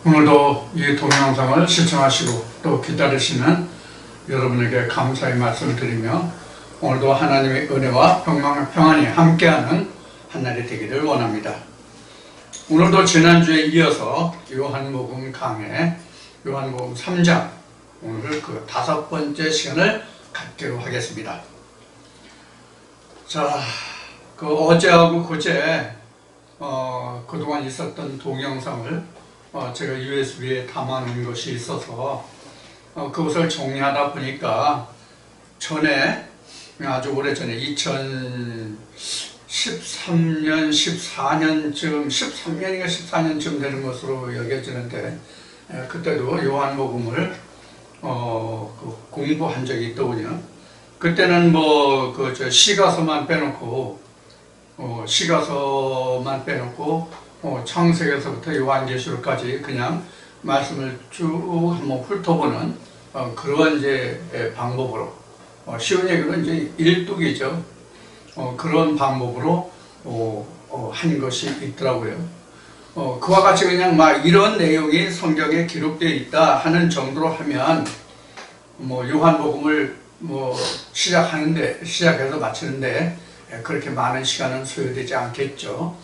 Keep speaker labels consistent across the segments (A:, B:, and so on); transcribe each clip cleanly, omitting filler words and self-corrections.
A: 오늘도 이 동영상을 시청하시고 또 기다리시는 여러분에게 감사의 말씀을 드리며 오늘도 하나님의 은혜와 평안이 함께하는 한날이 되기를 원합니다. 오늘도 지난주에 이어서 요한복음 강해 요한복음 3장 오늘 그 5번째 시간을 갖기로 하겠습니다. 자, 어제하고 그제 그동안 있었던 동영상을 제가 USB에 담아놓은 것이 있어서 그것을 정리하다 보니까 전에 아주 오래전에 2013년 14년쯤 13년인가 14년쯤 되는 것으로 여겨지는데 그때도 요한복음을 공부한 적이 있더군요. 그때는 시가서만 빼놓고 창세기에서부터 요한계시록까지 그냥 말씀을 쭉 한번 훑어보는 그런 이제 방법으로 쉬운 얘기로 이제 일독이죠. 그런 방법으로 한 것이 있더라고요. 그와 같이 그냥 막 이런 내용이 성경에 기록되어 있다 하는 정도로 하면 요한복음을 시작해서 마치는데 그렇게 많은 시간은 소요되지 않겠죠.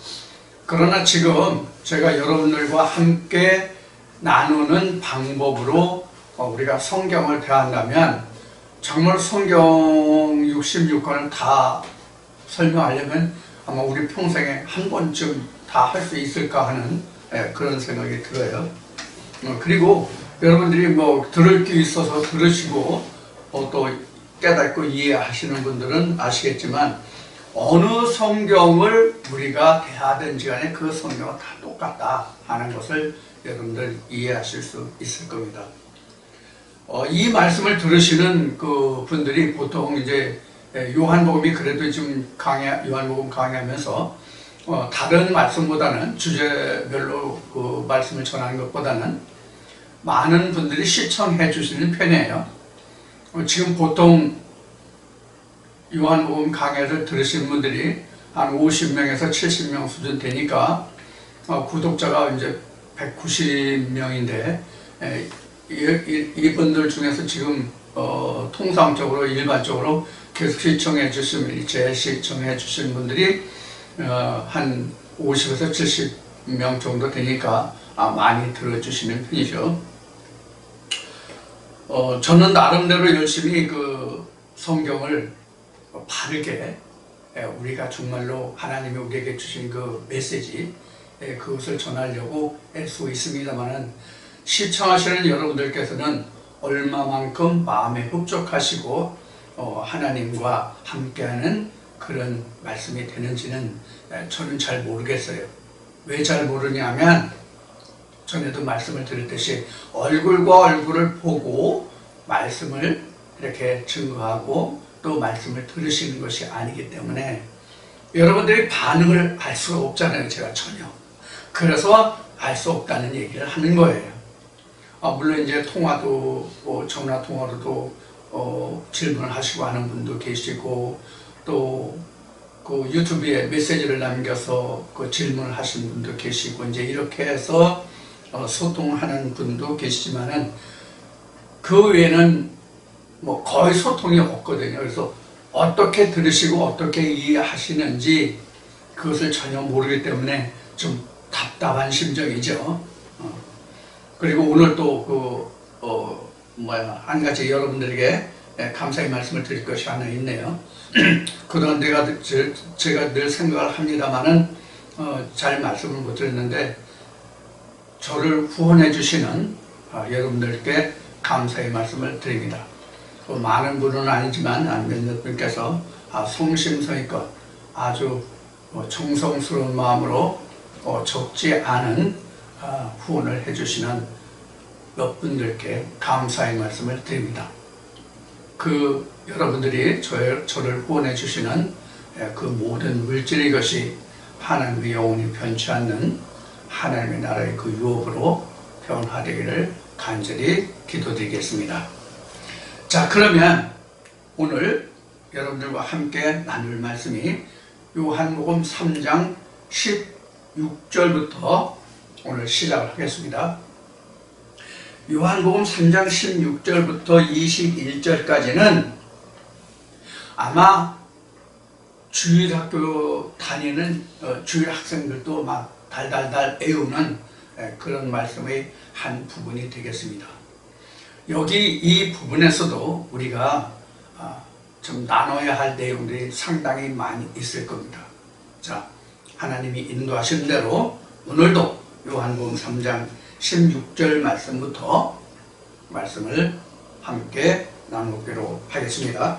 A: 그러나 지금 제가 여러분들과 함께 나누는 방법으로 우리가 성경을 대한다면 정말 성경 66권을 다 설명하려면 아마 우리 평생에 한 번쯤 다 할 수 있을까 하는 그런 생각이 들어요. 그리고 여러분들이 들을 게 있어서 들으시고 또 깨닫고 이해하시는 분들은 아시겠지만 어느 성경을 우리가 대하든지 간에 그 성경은 다 똑같다 하는 것을 여러분들 이해하실 수 있을 겁니다. 이 말씀을 들으시는 그 분들이 보통 이제 요한복음이 그래도 지금 요한복음 강의하면서 다른 말씀보다는 주제별로 그 말씀을 전하는 것보다는 많은 분들이 시청해 주시는 편이에요. 지금 보통 요한복음 강해를 들으시는 분들이 한 50명에서 70명 수준 되니까 구독자가 이제 190명인데 이분들 중에서 지금 통상적으로 일반적으로 계속 시청해 주시면 재시청해 주시는 분들이 한 50에서 70명 정도 되니까 많이 들어주시는 편이죠. 저는 나름대로 열심히 그 성경을 바르게 우리가 정말로 하나님이 우리에게 주신 그 메시지 그것을 전하려고 애쓰고 있습니다만은 시청하시는 여러분들께서는 얼마만큼 마음에 흡족하시고 하나님과 함께하는 그런 말씀이 되는지는 저는 잘 모르겠어요. 왜 잘 모르냐면 전에도 말씀을 드렸듯이 얼굴과 얼굴을 보고 말씀을 이렇게 증거하고 또 말씀을 들으시는 것이 아니기 때문에 여러분들이 반응을 알 수가 없잖아요. 제가 전혀. 그래서 알 수 없다는 얘기를 하는 거예요. 물론 이제 통화도 전화 통화로도 질문을 하시고 하는 분도 계시고 또 그 유튜브에 메시지를 남겨서 그 질문을 하시는 분도 계시고 이제 이렇게 해서 소통하는 분도 계시지만은 그 외에는 거의 소통이 없거든요. 그래서 어떻게 들으시고 어떻게 이해하시는지 그것을 전혀 모르기 때문에 좀 답답한 심정이죠. 그리고 오늘 또 한 가지 여러분들에게 감사의 말씀을 드릴 것이 하나 있네요. 그동안 제가 늘 생각을 합니다만은 잘 말씀을 못 드렸는데 저를 후원해 주시는 여러분들께 감사의 말씀을 드립니다. 많은 분은 아니지만 몇몇 분께서 성심성의껏 아주 정성스러운 마음으로 적지 않은 후원을 해주시는 몇 분들께 감사의 말씀을 드립니다. 그 여러분들이 저를 후원해 주시는 그 모든 물질의 것이 하나님의 영혼이 변치 않는 하나님의 나라의 그 유업으로 변화되기를 간절히 기도드리겠습니다. 자, 그러면 오늘 여러분들과 함께 나눌 말씀이 요한복음 3장 16절부터 오늘 시작을 하겠습니다. 요한복음 3장 16절부터 21절까지는 아마 주일학교 다니는 주일 학생들도 막 달달달 애우는 그런 말씀의 한 부분이 되겠습니다. 여기 이 부분에서도 우리가 좀 나눠야 할 내용들이 상당히 많이 있을 겁니다. 자, 하나님이 인도하신 대로 오늘도 요한복음 3장 16절 말씀부터 말씀을 함께 나누기로 하겠습니다.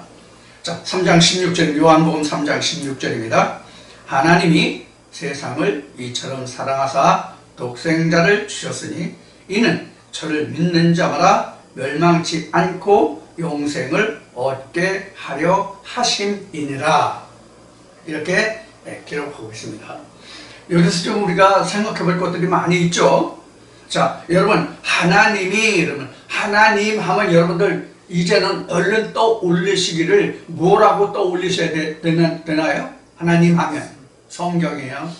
A: 자, 3장 16절, 요한복음 3장 16절입니다. 하나님이 세상을 이처럼 사랑하사 독생자를 주셨으니 이는 저를 믿는 자마다 멸망치 않고 영생을 얻게 하려 하심이니라. 이렇게 기록하고 있습니다. 여기서 좀 우리가 생각해 볼 것들이 많이 있죠. 자, 여러분, 하나님 하면 여러분들 이제는 얼른 떠올리시기를 뭐라고 떠올리셔야 되나요? 하나님 하면 성경이에요.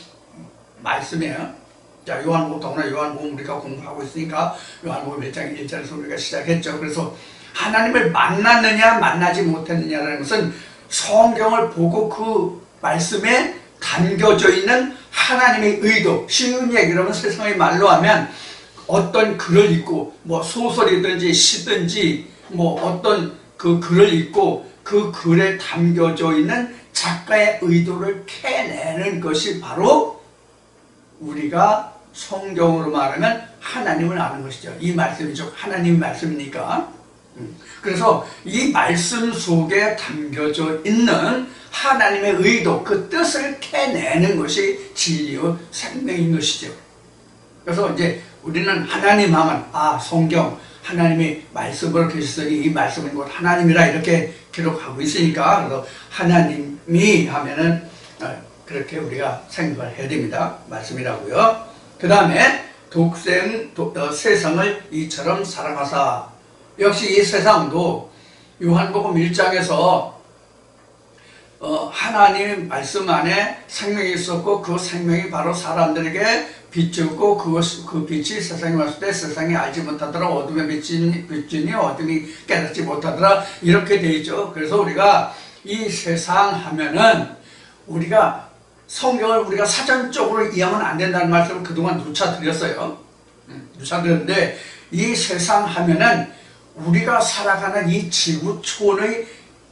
A: 말씀이에요. 자, 요한복음, 더구나 요한복음 우리가 공부하고 있으니까 요한복음 1장 1절에서 우리가 시작했죠. 그래서 하나님을 만났느냐 만나지 못했느냐라는 것은 성경을 보고 그 말씀에 담겨져 있는 하나님의 의도, 쉬운 얘기로 하면 세상의 말로 하면 어떤 글을 읽고 뭐 소설이든지 시든지 뭐 어떤 그 글을 읽고 그 글에 담겨져 있는 작가의 의도를 캐내는 것이 바로 우리가 성경으로 말하면 하나님을 아는 것이죠. 이 말씀이죠. 하나님 말씀이니까. 그래서 이 말씀 속에 담겨져 있는 하나님의 의도, 그 뜻을 캐내는 것이 진리요 생명인 것이죠. 그래서 이제 우리는 하나님 하면 성경 하나님이 말씀으로 계셨으니 이 말씀은 곧 하나님이라 이렇게 기록하고 있으니까 그래서 하나님이 하면은 그렇게 우리가 생각을 해야 됩니다. 말씀이라고요. 그 다음에 세상을 이처럼 사랑하사. 역시 이 세상도 요한복음 1장에서 하나님 말씀 안에 생명이 있었고 그 생명이 바로 사람들에게 비추고 그 빛이 세상에 왔을 때 세상이 알지 못하더라. 어둠에 비추니 어둠이 깨닫지 못하더라. 이렇게 되어 있죠. 그래서 우리가 이 세상 하면은 우리가 성경을 우리가 사전적으로 이해하면 안 된다는 말씀을 그동안 누차 드렸어요. 누차 드렸는데 이 세상 하면은 우리가 살아가는 이 지구촌의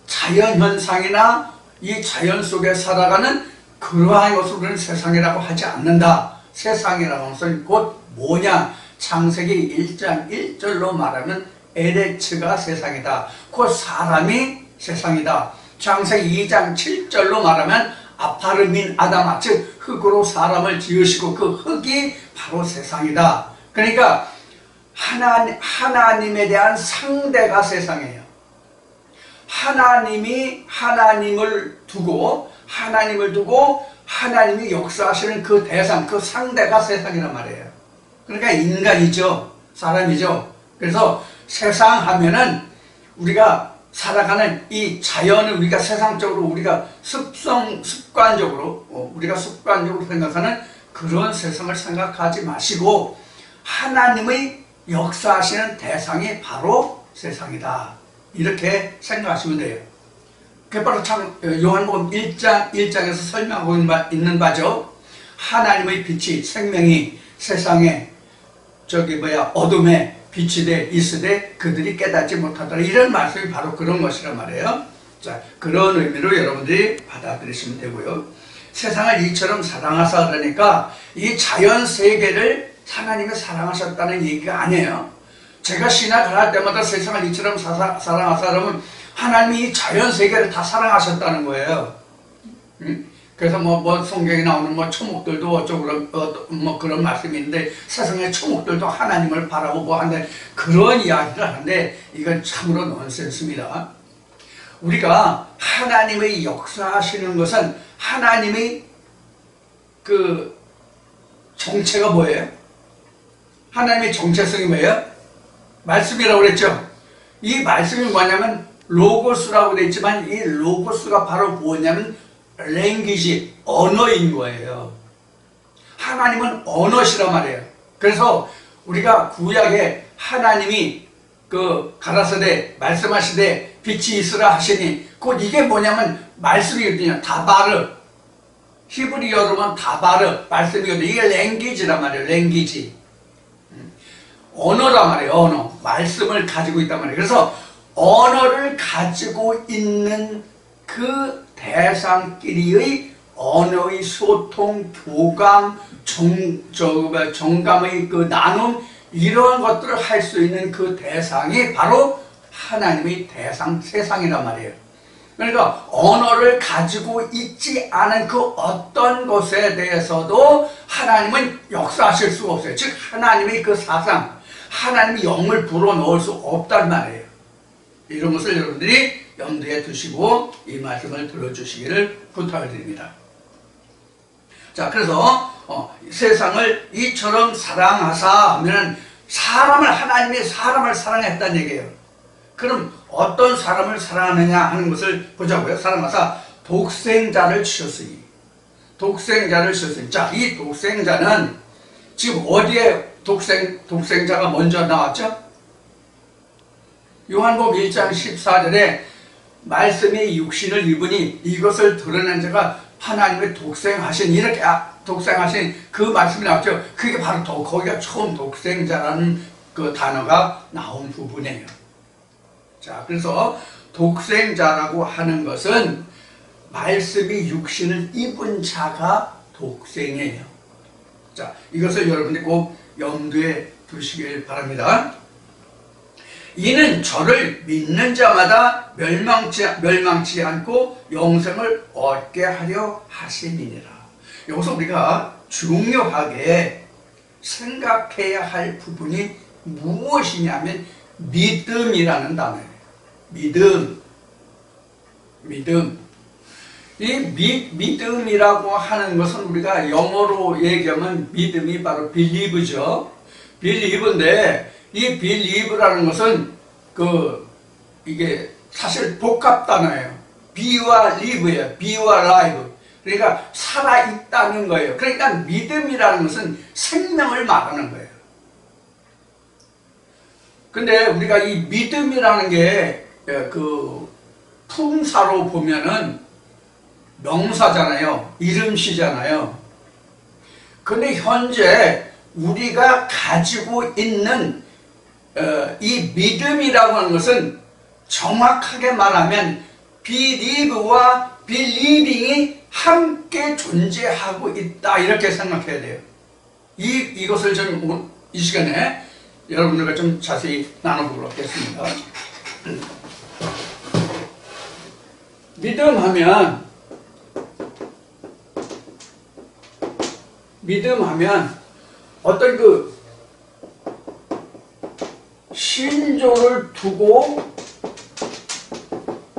A: 자연현상이나 이 자연 속에 살아가는 그러한 것을 우리는 세상이라고 하지 않는다. 세상이라는 것은 곧 뭐냐? 창세기 1장 1절로 말하면 에레츠가 세상이다. 곧 사람이 세상이다. 창세기 2장 7절로 말하면 아파르민 아담아, 즉 흙으로 사람을 지으시고 그 흙이 바로 세상이다. 그러니까 하나님에 대한 상대가 세상이에요. 하나님을 두고 하나님이 역사하시는 그 대상, 그 상대가 세상이란 말이에요. 그러니까 인간이죠. 사람이죠. 그래서 세상 하면은 우리가 살아가는 이 자연을 우리가 세상적으로 우리가 습관적으로 생각하는 그런 세상을 생각하지 마시고 하나님의 역사하시는 대상이 바로 세상이다. 이렇게 생각하시면 돼요. 그게 바로 참 요한복음 1장에서 설명하고 있는 바죠. 하나님의 빛이 생명이 세상에 어둠에 빛이 돼 있으되 그들이 깨닫지 못하더라. 이런 말씀이 바로 그런 것이란 말이에요. 자, 그런 의미로 여러분들이 받아들이시면 되고요. 세상을 이처럼 사랑하사 그러니까 이 자연 세계를 하나님이 사랑하셨다는 얘기가 아니에요. 제가 신학을 할 때마다 세상을 이처럼 사랑하사 그러면 하나님이 이 자연 세계를 다 사랑하셨다는 거예요. 그래서 성경에 나오는 초목들도 어쩌고 그런 말씀이 있는데 세상의 초목들도 하나님을 바라보고 하는데 그런 이야기를 하는데 이건 참으로 넌센스입니다. 우리가 하나님의 역사하시는 것은 하나님의 그 정체가 뭐예요? 하나님의 정체성이 뭐예요? 말씀이라고 그랬죠. 이 말씀이 뭐냐면 로고스라고 되어 있지만 이 로고스가 바로 뭐냐면 랭귀지, 언어인 거예요. 하나님은 언어시란 말이에요. 그래서 우리가 구약에 하나님이 그 가라사대 말씀하시되 빛이 있으라 하시니 곧 이게 뭐냐면 말씀이거든요. 다바르. 히브리어로는 다바르 말씀이거든요. 이게 랭귀지란 말이에요. 랭귀지. 언어란 말이에요. 언어. 말씀을 가지고 있단 말이에요. 그래서 언어를 가지고 있는 그 대상끼리의 언어의 소통, 교감, 정감의 그 나눔, 이러한 것들을 할 수 있는 그 대상이 바로 하나님의 대상, 세상이란 말이에요. 그러니까 언어를 가지고 있지 않은 그 어떤 것에 대해서도 하나님은 역사하실 수가 없어요. 즉 하나님의 그 사상, 하나님의 영을 불어넣을 수 없단 말이에요. 이런 것을 여러분들이 염두에 두시고 이 말씀을 들어주시기를 부탁을 드립니다. 자, 그래서 세상을 이처럼 사랑하사 하면 하나님이 사람을 사랑했다는 얘기예요. 그럼 어떤 사람을 사랑하느냐 하는 것을 보자고요. 사랑하사 독생자를 주셨으니. 독생자를 주셨으니. 자, 이 독생자는 지금 어디에 독생자가 먼저 나왔죠? 요한복음 1장 14절에 말씀이 육신을 입으니 이것을 드러낸 자가 하나님의 독생하신, 이렇게 독생하신 그 말씀이 나왔죠. 그게 바로 거기가 처음 독생자라는 그 단어가 나온 부분이에요. 자, 그래서 독생자라고 하는 것은 말씀이 육신을 입은 자가 독생이에요. 자, 이것을 여러분들이 꼭 염두에 두시길 바랍니다. 이는 저를 믿는 자마다 멸망치 않고 영생을 얻게 하려 하심이니라. 여기서 우리가 중요하게 생각해야 할 부분이 무엇이냐면 믿음이라는 단어예요. 믿음. 이 믿음이라고 하는 것은 우리가 영어로 얘기하면 믿음이 바로 believe죠. believe인데 이 believe라는 것은 이게 사실 복합 단어예요. be와 live예요. be와 live. 그러니까 살아있다는 거예요. 그러니까 믿음이라는 것은 생명을 말하는 거예요. 근데 우리가 이 믿음이라는 게 품사로 보면은 명사잖아요. 이름시잖아요. 근데 현재 우리가 가지고 있는 이 믿음이라고 하는 것은 정확하게 말하면 believe와 believing이 함께 존재하고 있다, 이렇게 생각해야 돼요. 이것을 좀 이 시간에 여러분들과 좀 자세히 나눠보도록 하겠습니다. 믿음하면 어떤 신조를 두고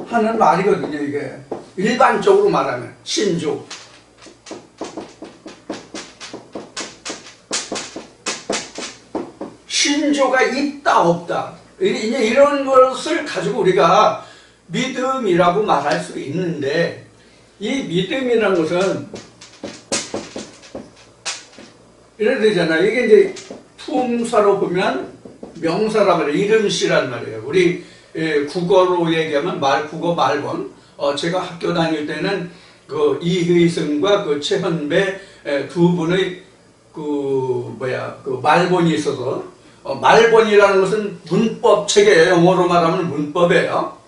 A: 하는 말이거든요. 이게 일반적으로 말하면 신조. 신조가 있다 없다, 이런 것을 가지고 우리가 믿음이라고 말할 수 있는데, 이 믿음이라는 것은 이래 되잖아요. 이게 이제 품사로 보면 명사란 말이에요. 이름시란 말이에요. 우리 국어로 얘기하면 국어 말본. 제가 학교 다닐 때는 이의승과 최현배 두 분의 말본이 있어서, 말본이라는 것은 문법 체계예요. 영어로 말하면 문법이에요.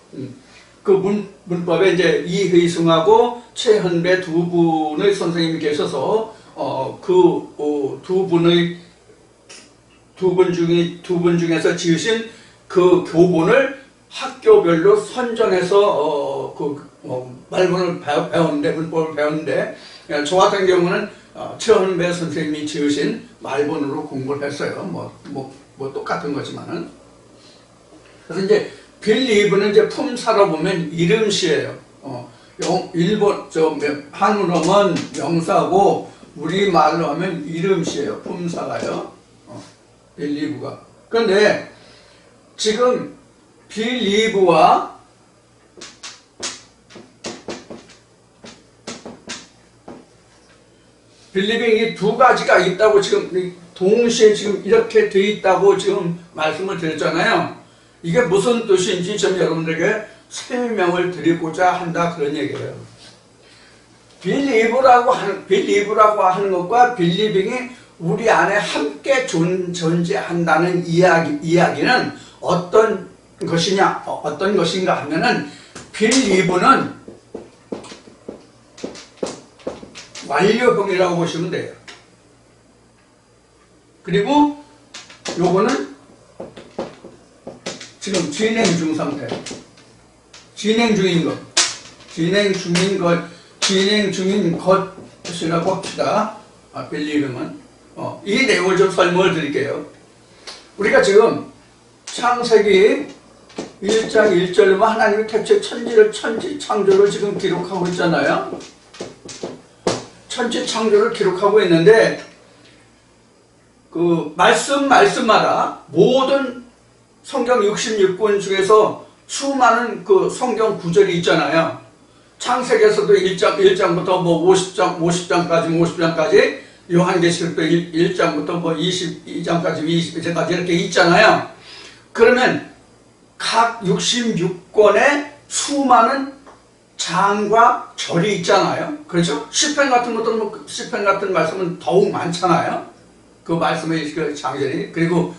A: 문법에 이제 이의승하고 최현배 두 분의 선생님이 계셔서 두 분 중에서 지으신 그 교본을 학교별로 선정해서 말본을 배웠는데, 문법을 배웠는데, 저 같은 경우는 최현배 선생님이 지으신 말본으로 공부를 했어요. 뭐 똑같은 거지만은. 그래서 이제 빌리브는 이제 품사로 보면 이름시예요. 한문어는 명사고 우리말로 하면 이름시예요. 품사가요. 빌리브가. 그런데 지금 빌리브와 빌리빙이 두 가지가 있다고 지금 동시에 지금 이렇게 돼 있다고 지금 말씀을 드렸잖아요. 이게 무슨 뜻인지 좀 여러분들에게 설명을 드리고자 한다 그런 얘기예요. 빌리브라고 하는 것과 빌리빙이 우리 안에 함께 존재한다는 이야기는 어떤 것인가 하면은 빌리브는 완료형이라고 보시면 돼요. 그리고 요거는 지금 진행 중 상태. 진행 중인 것이라고 합시다. 빌리빙은. 이 내용을 좀 설명을 드릴게요. 우리가 지금 창세기 1장 1절로 하나님이 태초에 천지 창조를 지금 기록하고 있잖아요. 천지 창조를 기록하고 있는데 그 말씀마다 모든 성경 66권 중에서 수많은 그 성경 구절이 있잖아요. 창세기에서도 1장부터 뭐 50장까지 요한계시록도 1장부터 뭐 22장까지 22장까지 이렇게 있잖아요. 그러면 각 66권의 수많은 장과 절이 있잖아요. 그렇죠? 시편 같은 말씀은 더욱 많잖아요. 그 말씀의 그 장절이. 그리고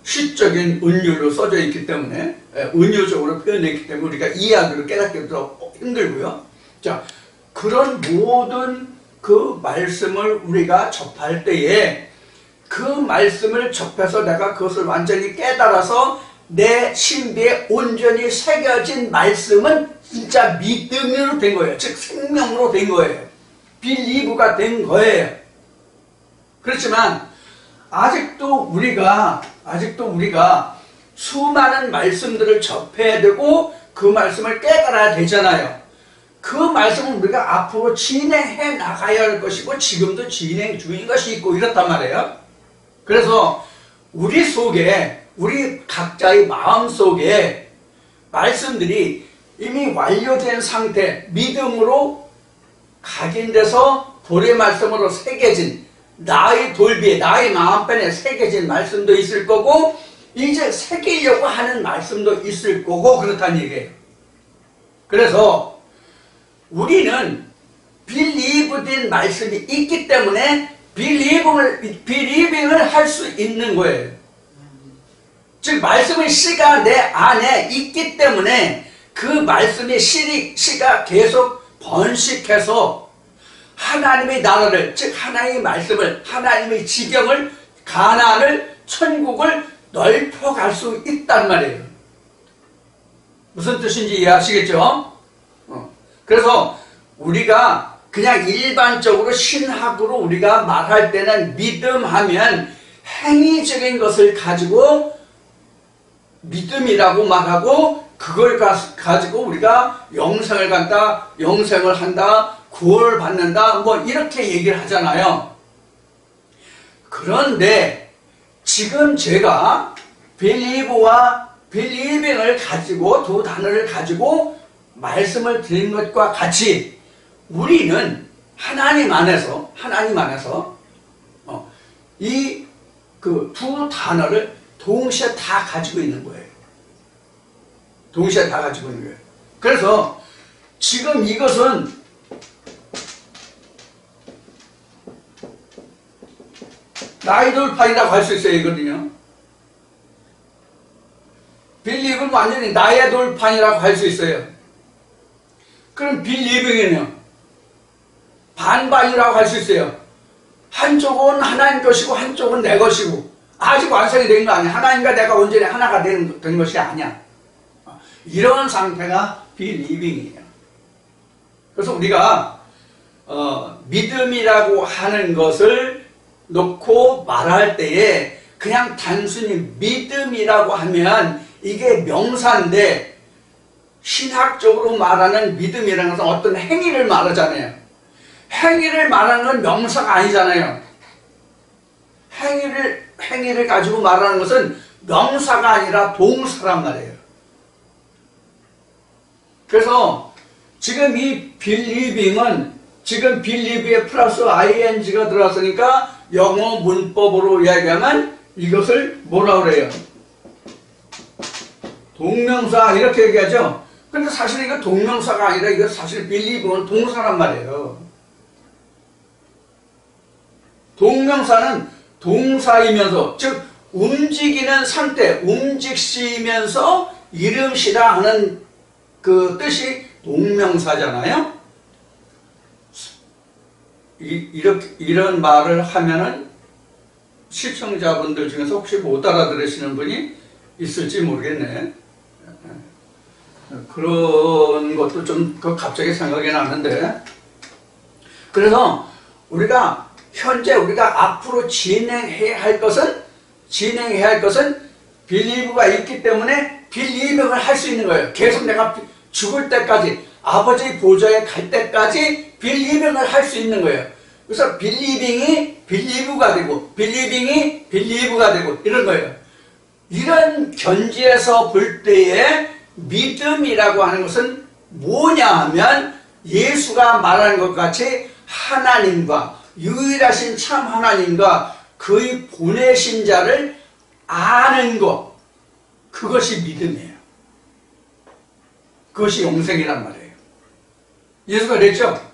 A: 시적인 은유로 써져 있기 때문에, 은유적으로 표현되어 있기 때문에 우리가 이해하기로 깨닫기도 힘들고요. 자, 그런 모든 그 말씀을 우리가 접할 때에 그 말씀을 접해서 내가 그것을 완전히 깨달아서 내 신비에 온전히 새겨진 말씀은 진짜 믿음으로 된 거예요. 즉 생명으로 된 거예요. 빌리브가 된 거예요. 그렇지만 아직도 우리가 수많은 말씀들을 접해야 되고 그 말씀을 깨달아야 되잖아요. 그 말씀은 우리가 앞으로 진행해 나가야 할 것이고 지금도 진행 중인 것이 있고 이렇단 말이에요. 그래서 우리 각자의 마음 속에 말씀들이 이미 완료된 상태, 믿음으로 각인돼서 돌의 말씀으로 새겨진 나의 돌비에, 나의 마음편에 새겨진 말씀도 있을 거고 이제 새기려고 하는 말씀도 있을 거고 그렇다는 얘기예요. 그래서 우리는 빌리브된 말씀이 있기 때문에 빌리빙을 할 수 있는 거예요. 즉 말씀의 씨가 내 안에 있기 때문에 그 말씀의 씨가 계속 번식해서 하나님의 나라를, 즉 하나님의 말씀을, 하나님의 지경을, 가나안을, 천국을 넓혀갈 수 있단 말이에요. 무슨 뜻인지 이해하시겠죠? 그래서 우리가 그냥 일반적으로 신학으로 우리가 말할 때는 믿음하면 행위적인 것을 가지고 믿음이라고 말하고 그걸 가지고 우리가 영생을 한다, 구원을 받는다, 뭐 이렇게 얘기를 하잖아요. 그런데 지금 제가 빌리브와 빌리빙을 가지고 두 단어를 가지고 말씀을 드린 것과 같이 우리는 하나님 안에서 이 그 두 단어를 동시에 다 가지고 있는 거예요. 동시에 다 가지고 있는 거예요. 그래서 지금 이것은 나의 돌판이라고 할 수 있어요. 이거든요. 빌리브는 완전히 나의 돌판이라고 할 수 있어요. 그럼 빌리빙은요? 반반이라고 할 수 있어요. 한쪽은 하나님 것이고 한쪽은 내 것이고 아직 완성이 된 거 아니야. 하나님과 내가 온전히 하나가 된 것이 아니야. 이런 상태가 빌리빙이에요. 그래서 우리가 믿음이라고 하는 것을 놓고 말할 때에 그냥 단순히 믿음이라고 하면 이게 명사인데 신학적으로 말하는 믿음이라는 것은 어떤 행위를 말하잖아요. 행위를 말하는 건 명사가 아니잖아요. 행위를 가지고 말하는 것은 명사가 아니라 동사란 말이에요. 그래서 지금 이 빌리빙은 지금 believe에 플러스 ing가 들어왔으니까 영어 문법으로 이야기하면 이것을 뭐라 그래요? 동명사 이렇게 얘기하죠. 근데 사실 이거 동명사가 아니라 이거 사실 believe는 동사란 말이에요. 동명사는 동사이면서 즉 움직이는 상태, 움직시면서 이름시다 하는 그 뜻이 동명사잖아요. 이런 말을 하면은 시청자분들 중에서 혹시 못 알아들으시는 분이 있을지 모르겠네. 그런 것도 좀 갑자기 생각이 나는데, 그래서 우리가 현재 우리가 앞으로 진행해야 할 것은 빌리브가 있기 때문에 빌리빙을 할 수 있는 거예요. 계속 내가 죽을 때까지, 아버지 보좌에 갈 때까지 빌리빙을 할 수 있는 거예요. 그래서 빌리빙이 빌리브가 되고 빌리빙이 빌리브가 되고 이런 거예요. 이런 견지에서 볼 때에 믿음이라고 하는 것은 뭐냐 하면 예수가 말하는 것 같이 하나님과 유일하신 참 하나님과 그의 보내신 자를 아는 것, 그것이 믿음이에요. 그것이 영생이란 말이에요. 예수가 그랬죠.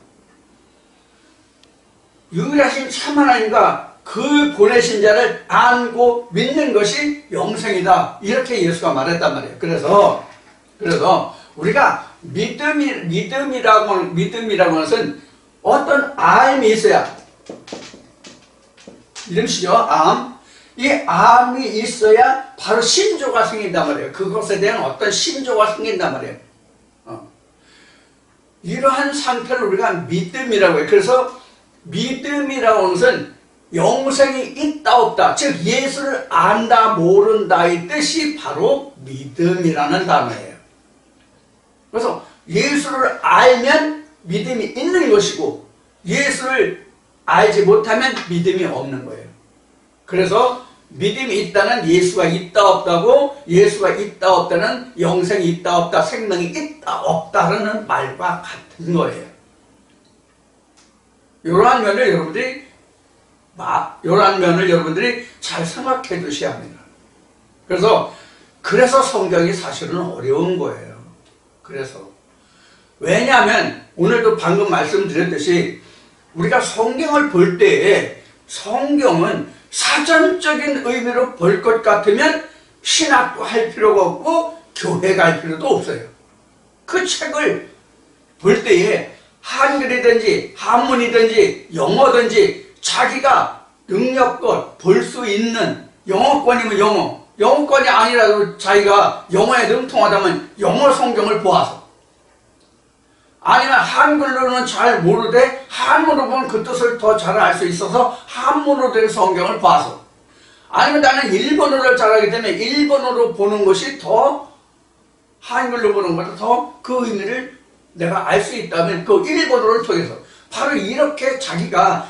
A: 유일하신 참 하나님과 그 보내신 자를 알고 믿는 것이 영생이다. 이렇게 예수가 말했단 말이에요. 그래서 우리가 믿음이라고 하는 것은 어떤 암이 있어야, 이름시죠. 암. 이 암이 있어야 바로 신조가 생긴단 말이에요. 그것에 대한 어떤 신조가 생긴단 말이에요. 이러한 상태를 우리가 믿음이라고 해요. 그래서 믿음이라고 하는 것은 영생이 있다 없다, 즉 예수를 안다 모른다의 뜻이 바로 믿음이라는 단어예요. 그래서 예수를 알면 믿음이 있는 것이고 예수를 알지 못하면 믿음이 없는 거예요. 그래서 믿음이 있다는 예수가 있다 없다고, 예수가 있다 없다는 영생이 있다 없다, 생명이 있다 없다라는 말과 같은 거예요. 이러한 면을 여러분들이 잘 생각해 두셔야 합니다. 그래서 성경이 사실은 어려운 거예요. 왜냐하면 오늘도 방금 말씀드렸듯이 우리가 성경을 볼 때에 성경은 사전적인 의미로 볼 것 같으면 신학도 할 필요가 없고 교회 갈 필요도 없어요. 그 책을 볼 때에 한글이든지 한문이든지 영어든지 자기가 능력껏 볼 수 있는, 영어권이면 영어권이 아니라도 자기가 영어에 능통하다면 영어 성경을 보아서, 아니면 한글로는 잘 모르되 한문으로 보면 그 뜻을 더 잘 알 수 있어서 한문으로 된 성경을 봐서, 아니면 나는 일본어를 잘하기 때문에 일본어로 보는 것이 더 한글로 보는 것보다 더 그 의미를 내가 알 수 있다면 그 일본어를 통해서, 바로 이렇게 자기가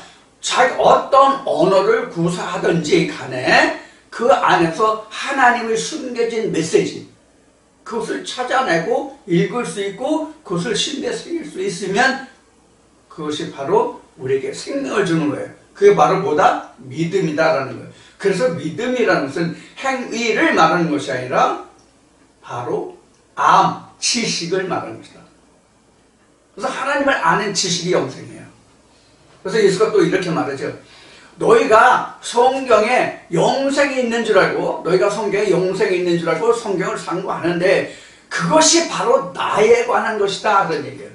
A: 어떤 언어를 구사하든지 간에 그 안에서 하나님의 숨겨진 메시지, 그것을 찾아내고 읽을 수 있고 그것을 심리에 새길 수 있으면 그것이 바로 우리에게 생명을 주는 거예요. 그게 바로 뭐다? 믿음이다라는 거예요. 그래서 믿음이라는 것은 행위를 말하는 것이 아니라 바로 지식을 말하는 것이다. 그래서 하나님을 아는 지식이 영생이에요. 그래서 예수가 또 이렇게 말하죠. 너희가 성경에 영생이 있는 줄 알고, 성경을 상고하는데 그것이 바로 나에 관한 것이다 그런 얘기예요.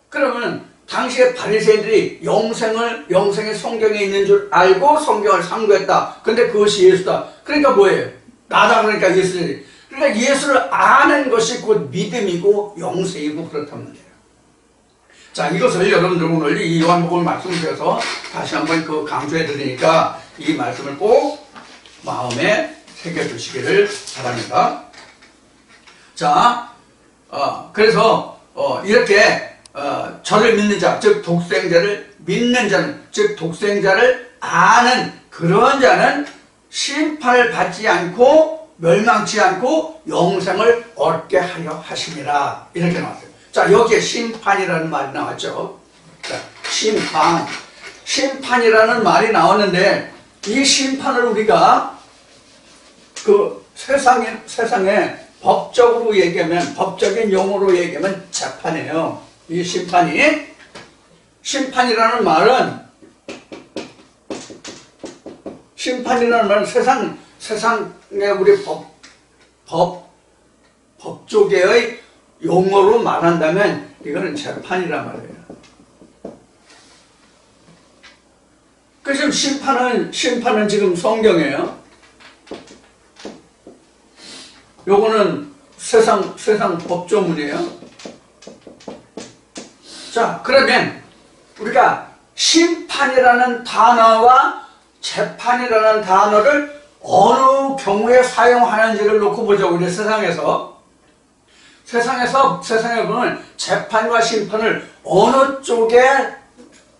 A: 그러면 당시에 바리새인들이 영생이 성경에 있는 줄 알고 성경을 상고했다. 근데 그것이 예수다. 그러니까 뭐예요? 나다. 그러니까 예수들이. 그러니까 예수를 아는 것이 곧 믿음이고 영생이고 그렇단 말이에요. 자, 이것을 여러분들 오늘 이 요한복음 말씀을 드려서 다시 한번 강조해 드리니까 이 말씀을 꼭 마음에 새겨 두시기를 바랍니다. 자, 그래서 이렇게 저를 믿는 자, 즉 독생자를 믿는 자는, 즉 독생자를 아는 그런 자는 심판을 받지 않고 멸망치 않고 영생을 얻게 하려 하심이라, 이렇게 나왔어요. 자, 여기에 심판이라는 말이 나왔죠. 자, 심판이라는 말이 나왔는데, 이 심판을 우리가 그 세상에 법적으로 얘기하면, 법적인 용어로 얘기하면 재판이에요. 이 심판이라는 말은 세상에 우리 법조계의 용어로 말한다면 이거는 재판이란 말이에요. 그 지금 심판은 지금 성경이에요. 요거는 세상 법조문이에요. 자, 그러면 우리가 심판이라는 단어와 재판이라는 단어를 어느 경우에 사용하는지를 놓고 보죠. 우리 세상에 보면 재판과 심판을 어느 쪽에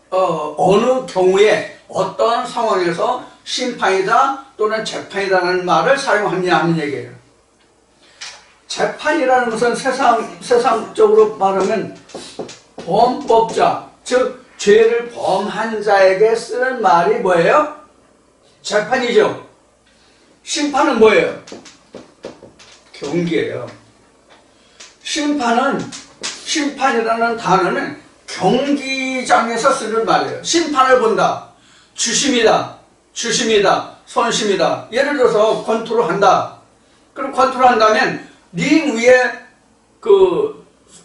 A: 어느 경우에 어떤 상황에서 심판이다 또는 재판이라는 말을 사용하느냐 하는 얘기예요. 재판이라는 것은 세상적으로 말하면 범법자, 즉 죄를 범한 자에게 쓰는 말이 뭐예요? 재판이죠. 심판은 뭐예요? 경기예요. 심판이라는 단어는 경기장에서 쓰는 말이에요. 심판을 본다. 주심이다. 선심이다. 예를 들어서 권투를 한다. 그럼 권투를 한다면 링 위에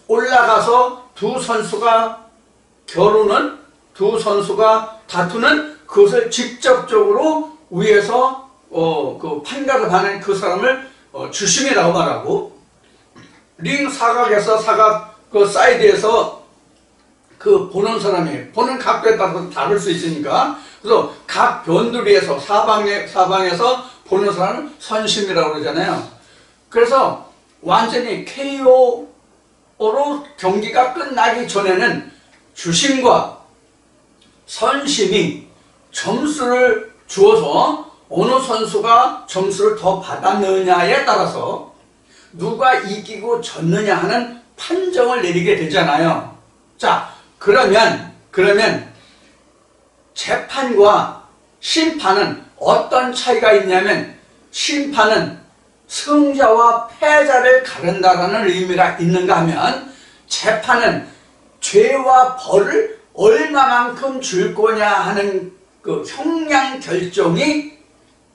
A: 올라가서 두 선수가 다투는 그것을 직접적으로 위에서 판가를 하는 그 사람을 주심이라고 말하고, 링 사각에서 그 사이드에서 보는 사람이 보는 각도에 따라서 다를 수 있으니까, 그래서 각 변두리에서 사방에서 보는 사람은 선심이라고 그러잖아요. 그래서 완전히 KO로 경기가 끝나기 전에는 주심과 선심이 점수를 주어서 어느 선수가 점수를 더 받았느냐에 따라서 누가 이기고 졌느냐 하는 판정을 내리게 되잖아요. 자, 그러면 재판과 심판은 어떤 차이가 있냐면, 심판은 승자와 패자를 가른다라는 의미가 있는가 하면, 재판은 죄와 벌을 얼마만큼 줄 거냐 하는 그 형량 결정이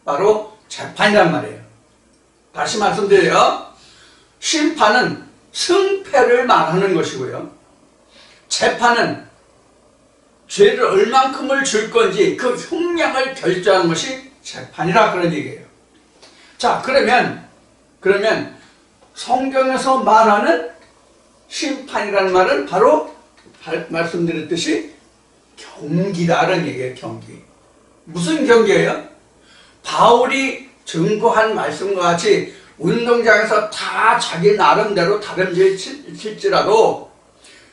A: 바로 재판이란 말이에요. 다시 말씀드려요. 심판은 승패를 말하는 것이고요. 재판은 죄를 얼만큼을 줄 건지 그 형량을 결정하는 것이 재판이라 그런 얘기예요. 자, 그러면 성경에서 말하는 심판이라는 말은 바로 말씀드렸듯이 경기라는 얘기예요. 경기. 무슨 경기예요? 바울이 증거한 말씀과 같이 운동장에서 다 자기 나름대로 다름질 칠지라도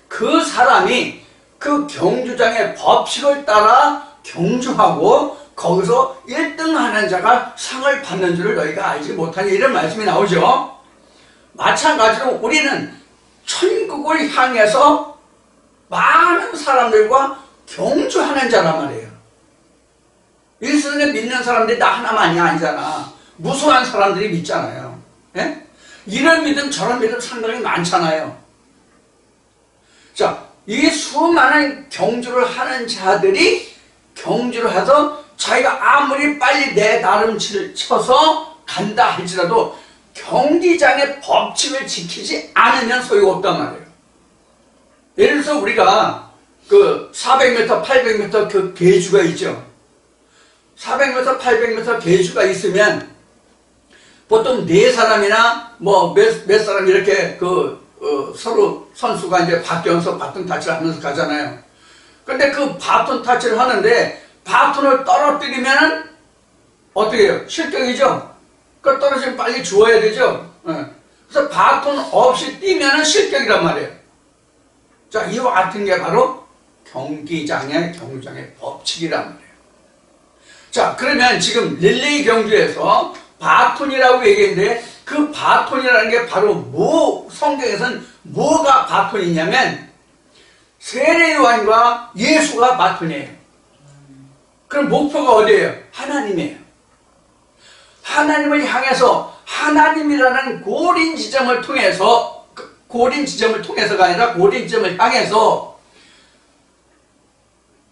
A: 그 사람이 그 경주장의 법칙을 따라 경주하고 거기서 1등 하는 자가 상을 받는 줄을 너희가 알지 못하니, 이런 말씀이 나오죠. 마찬가지로 우리는 천국을 향해서 많은 사람들과 경주하는 자란 말이에요. 이 세상에 믿는 사람들이 나 하나만이 아니잖아. 무수한 사람들이 믿잖아요. 예? 이런 믿음 저런 믿음 상당히 많잖아요. 자, 이 수많은 경주를 하는 자들이 경주를 해서 자기가 아무리 빨리 내 나름 쳐서 간다 할지라도 경기장의 법칙을 지키지 않으면 소용없단 말이에요. 예를 들어서 우리가 400m, 800m 그 계주가 있죠. 400m, 800m 계주가 있으면 보통 4사람이나 몇 사람 이렇게 서로 선수가 이제 바뀌어서 바톤 타치를 하면서 가잖아요. 근데 그 바톤 타치를 하는데 바톤을 떨어뜨리면 어떻게 해요? 실격이죠? 그 떨어지면 빨리 주워야 되죠? 그래서 바톤 없이 뛰면 실격이란 말이에요. 자, 이와 같은 게 바로 경주장의 법칙이란 말이에요. 자, 그러면 지금 릴레이 경주에서 바톤이라고 얘기했는데 그 바톤이라는 게 바로 성경에서는 뭐가 바톤이냐면 세례 요한과 예수가 바톤이에요. 그럼 목표가 어디예요? 하나님이에요. 하나님을 향해서 하나님이라는 고린 지점을 통해서가 아니라 고린 지점을 향해서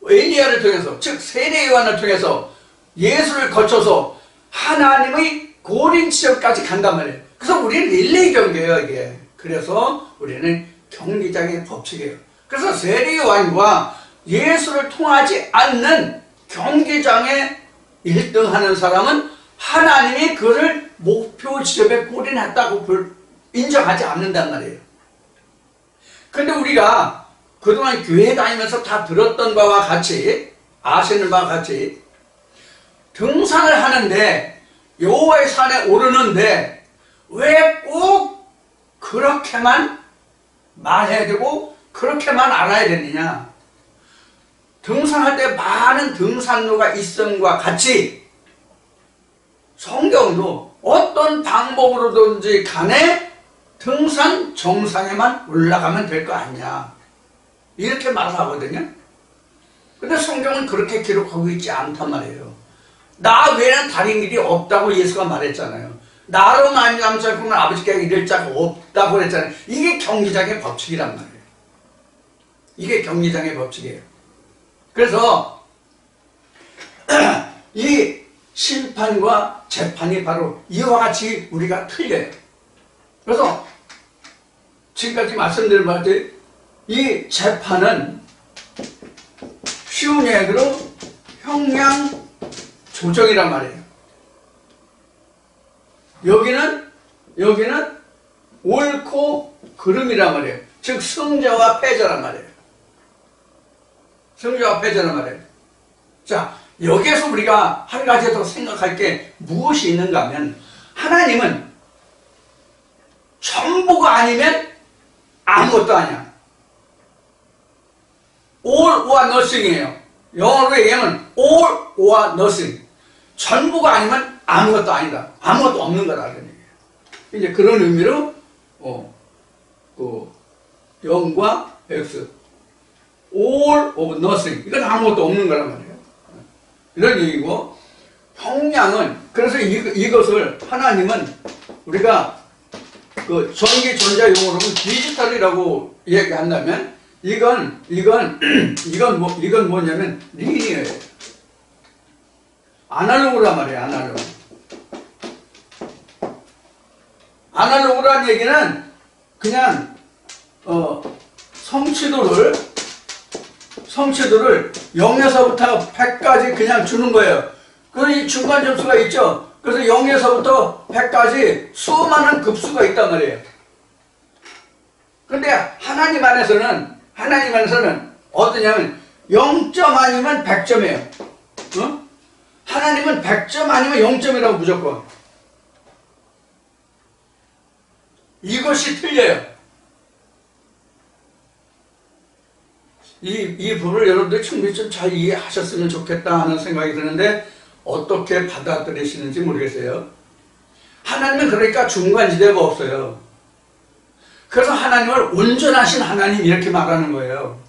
A: 엘리야를 통해서, 즉 세례 요한을 통해서 예수를 거쳐서 하나님의 고린 지점까지 간단 말이에요. 그래서 우리는 릴레이 경기예요, 이게. 그래서 우리는 경기장의 법칙이에요. 그래서 세례 요한과 예수를 통하지 않는 경기장에 1등하는 사람은 하나님이 그를 목표 지점에 고린했다고 인정하지 않는단 말이에요. 근데 우리가 그동안 교회 다니면서 다 들었던 바와 같이, 아시는 바와 같이 등산을 하는데 여호와의 산에 오르는데 왜 꼭 그렇게만 말해야 되고 그렇게만 알아야 되느냐? 등산할 때 많은 등산로가 있음과 같이 성경도 어떤 방법으로든지 간에 등산 정상에만 올라가면 될 거 아니냐, 이렇게 말을 하거든요. 근데 성경은 그렇게 기록하고 있지 않단 말이에요. 나 외에는 다른 길이 없다고 예수가 말했잖아요. 나로 말미암지 않고는 아버지께 이를 자가 없다고 그랬잖아요. 이게 경기장의 법칙이란 말이에요. 이게 경기장의 법칙이에요. 그래서 이 심판과 재판이 바로 이와 같이 우리가 틀려요. 그래서 지금까지 말씀드린 바와 같이 이 재판은 쉬운 얘기로 형량 조정이란 말이에요. 여기는 옳고 그름이란 말이에요. 즉 승자와 패자란 말이에요. 승자와 패자란 말이에요. 자, 여기에서 우리가 한 가지 더 생각할 게 무엇이 있는가 하면, 하나님은 전부가 아니면 아무것도 아니야. all or nothing이에요. 영어로 얘기하면 all or nothing. 전부가 아니면 아무것도 아니다. 아무것도 없는 거라는 얘기예요. 이제 그런 의미로 0과 x, all of nothing, 이건 아무것도 없는 거란 말이에요. 이런 얘기고, 형량은, 그래서 이것을 하나님은 우리가 그 전기 전자 용어로는 디지털이라고 얘기한다면, 이건 뭐냐면 리니어예요. 아날로그란 말이에요. 아날로그란 얘기는 그냥 성취도를 0에서부터 100까지 그냥 주는 거예요. 그래서 이 중간 점수가 있죠. 그래서 0에서부터 100까지 수많은 급수가 있단 말이에요. 그런데 하나님 안에서는 어떠냐면 0점 아니면 100점이에요. 어? 하나님은 100점 아니면 0점이라고 무조건. 이것이 틀려요. 이 부분을 여러분들 충분히 좀 잘 이해하셨으면 좋겠다 하는 생각이 드는데 어떻게 받아들이시는지 모르겠어요. 하나님은 그러니까 중간지대가 없어요. 그래서 하나님을 온전하신 하나님 이렇게 말하는 거예요.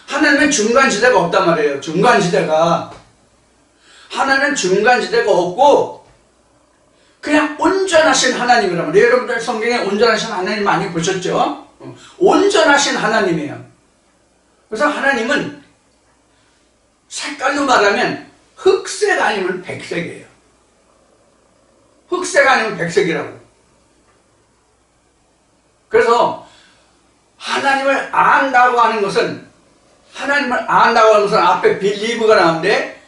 A: 하나님은 중간지대가 없단 말이에요. 하나님은 중간지대가 없고 그냥 온전하신 하나님이란 말이에요. 여러분들 성경에 온전하신 하나님 많이 보셨죠? 온전하신 하나님이에요. 그래서 하나님은 색깔로 말하면 흑색 아니면 백색이에요. 흑색 아니면 백색이라고. 그래서 하나님을 안다고 하는 것은 앞에 빌리브가 나오는데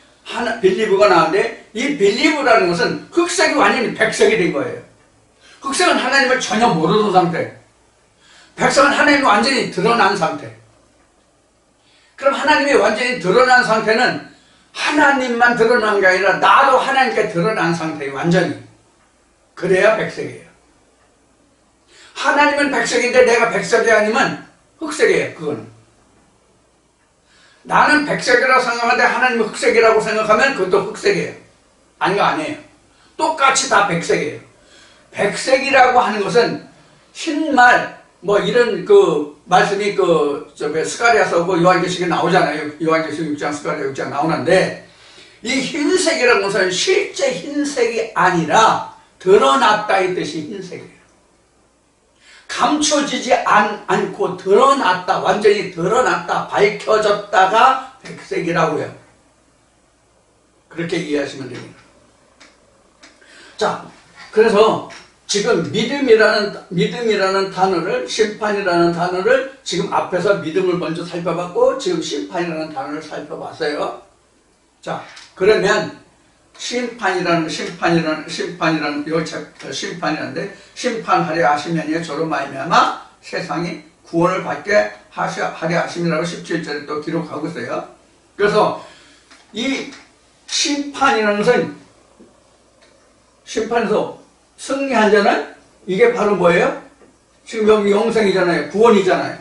A: 이 빌리브라는 것은 흑색이 완전히 백색이 된 거예요. 흑색은 하나님을 전혀 모르는 상태. 백색은 하나님이 완전히 드러난 상태. 그럼 하나님이 완전히 드러난 상태는 하나님만 드러난 게 아니라 나도 하나님께 드러난 상태예요. 완전히. 그래야 백색이에요. 하나님은 백색인데 내가 백색이 아니면 흑색이에요. 그거는. 나는 백색이라고 생각하는데 하나님은 흑색이라고 생각하면 그것도 흑색이에요. 아니요, 아니에요. 똑같이 다 백색이에요. 백색이라고 하는 것은 흰말, 뭐 이런 그 말씀이 스가랴서고 요한계시록에 나오잖아요. 요한계시록 6장, 스가랴 6장 나오는데, 이 흰색이라는 것은 실제 흰색이 아니라 드러났다 이 뜻이 흰색이에요. 감춰지지 않고 드러났다, 완전히 드러났다, 밝혀졌다가 백색이라고요. 그렇게 이해하시면 됩니다. 자, 그래서 지금 믿음이라는 단어를, 심판이라는 단어를 지금 앞에서 믿음을 먼저 살펴봤고 지금 심판이라는 단어를 살펴봤어요. 자, 그러면 심판이라는데 심판하려 하시면요 저로 말미암아 세상이 구원을 받게 하려 하심이라고 17절에 또 기록하고 있어요. 그래서 이 심판이라는 것은 심판에서 승리한 자는 이게 바로 뭐예요? 지금 여기 영생이잖아요. 구원이잖아요.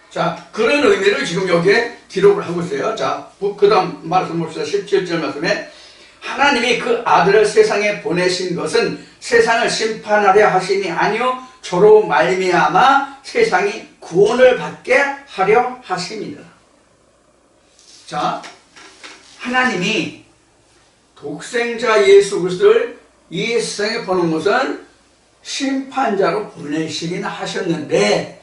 A: 자, 그런 의미를 지금 여기에 기록을 하고 있어요. 자, 그 다음 말씀 봅시다. 17절 말씀에 하나님이 그 아들을 세상에 보내신 것은 세상을 심판하려 하심이 아니요 저로 말미암아 세상이 구원을 받게 하려 하심이라. 자, 하나님이 독생자 예수 그리스도를 이 세상에 보는 것은 심판자로 보내시긴 하셨는데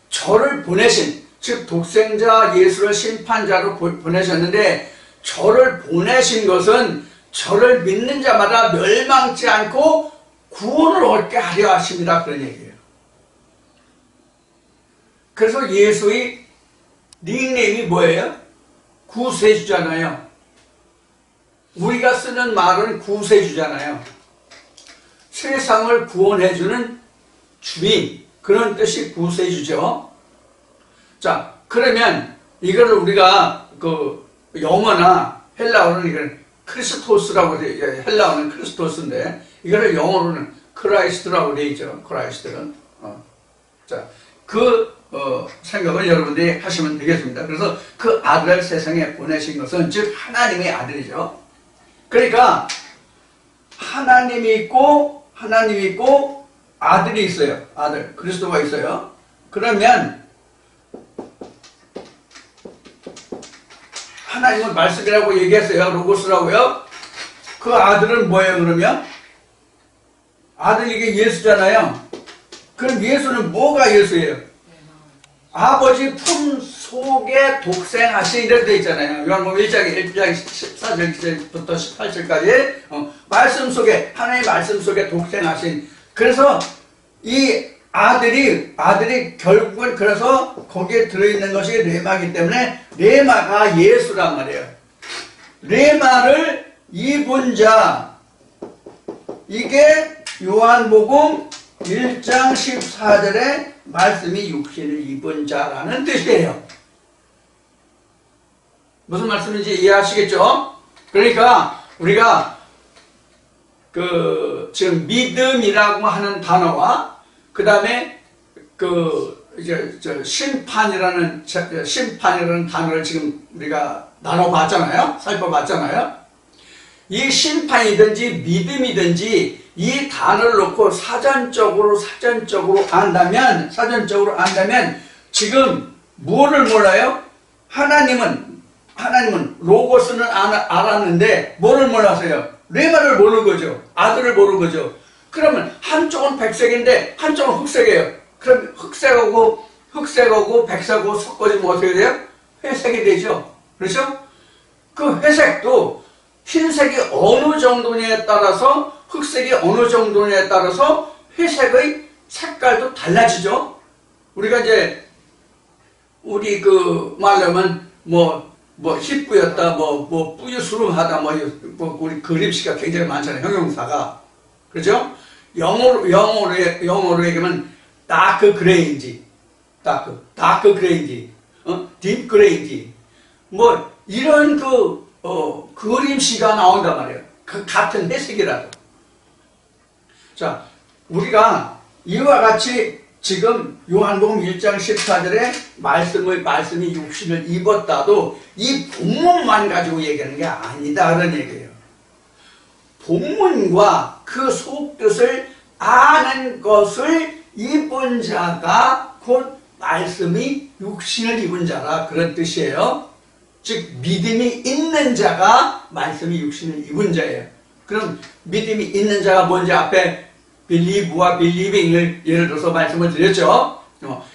A: 저를 보내신, 즉 독생자 예수를 심판자로 보내셨는데 저를 보내신 것은 저를 믿는 자마다 멸망치 않고 구원을 얻게 하려 하십니다. 그런 얘기예요. 그래서 예수의 닉네임이 뭐예요? 구세주잖아요. 우리가 쓰는 말은 구세주잖아요. 세상을 구원해주는 주인, 그런 뜻이 구세주죠. 자, 그러면 이거를 우리가 영어나 헬라어는 이걸 크리스토스라고 돼, 헬라어는 크리스토스인데 이거를 영어로는 크라이스트라고 돼 있죠. 크라이스트는. 자, 생각을 여러분들이 하시면 되겠습니다. 그래서 그 아들을 세상에 보내신 것은 즉 하나님의 아들이죠. 그러니까 하나님이 있고 아들이 있어요. 아들, 그리스도가 있어요. 그러면 하나님은 말씀이라고 얘기했어요. 로고스라고요. 그 아들은 뭐예요 그러면? 아들 이게 예수잖아요. 그럼 예수는 뭐가 예수예요? 아버지 품 속에 독생하신 이렇게 되어 있잖아요. 요한복음 1장 14절부터 18절까지 말씀 속에, 하나님의 말씀 속에 독생하신. 그래서 이 아들이 결국은 그래서 거기에 들어있는 것이 레마이기 때문에 레마가 예수란 말이에요. 레마를 입은 자, 이게 요한복음 1장 14절에 말씀이 육신을 입은 자라는 뜻이에요. 무슨 말씀인지 이해하시겠죠? 그러니까 우리가 지금 믿음이라고 하는 단어와 그 다음에 심판이라는 단어를 지금 우리가 나눠봤잖아요. 살펴봤잖아요. 이 심판이든지 믿음이든지 이 단어를 놓고 사전적으로 안다면 지금 뭐를 몰라요? 하나님은 로고스는 알았는데 뭐를 몰랐어요? 레마를 모르는 거죠. 아들을 모르는 거죠. 그러면 한쪽은 백색인데 한쪽은 흑색이에요. 그럼 흑색하고 백색하고 섞어지면 어떻게 돼요? 회색이 되죠. 그렇죠? 그 회색도 흰색이 어느 정도냐에 따라서 흑색이 어느 정도냐에 따라서 회색의 색깔도 달라지죠. 우리가 이제 우리 말하면 희뿌였다, 뿌유스름하다, 우리 그림씨가 굉장히 많잖아요. 형용사가. 그렇죠? 영어로 얘기하면 다크 그레인지, 딥 그레인지, 이런 그림씨가 나온단 말이에요. 같은 회색이라도. 자, 우리가 이와 같이 지금 요한복음 1장 14절에 말씀이 육신을 입었다도 이 본문만 가지고 얘기하는 게 아니다 그런 얘기예요. 본문과 그 속뜻을 아는 것을 입은 자가 곧 말씀이 육신을 입은 자라, 그런 뜻이에요. 즉 믿음이 있는 자가 말씀이 육신을 입은 자예요. 그럼 믿음이 있는 자가 뭔지 앞에 believe와 believing을 예를 들어서 말씀을 드렸죠.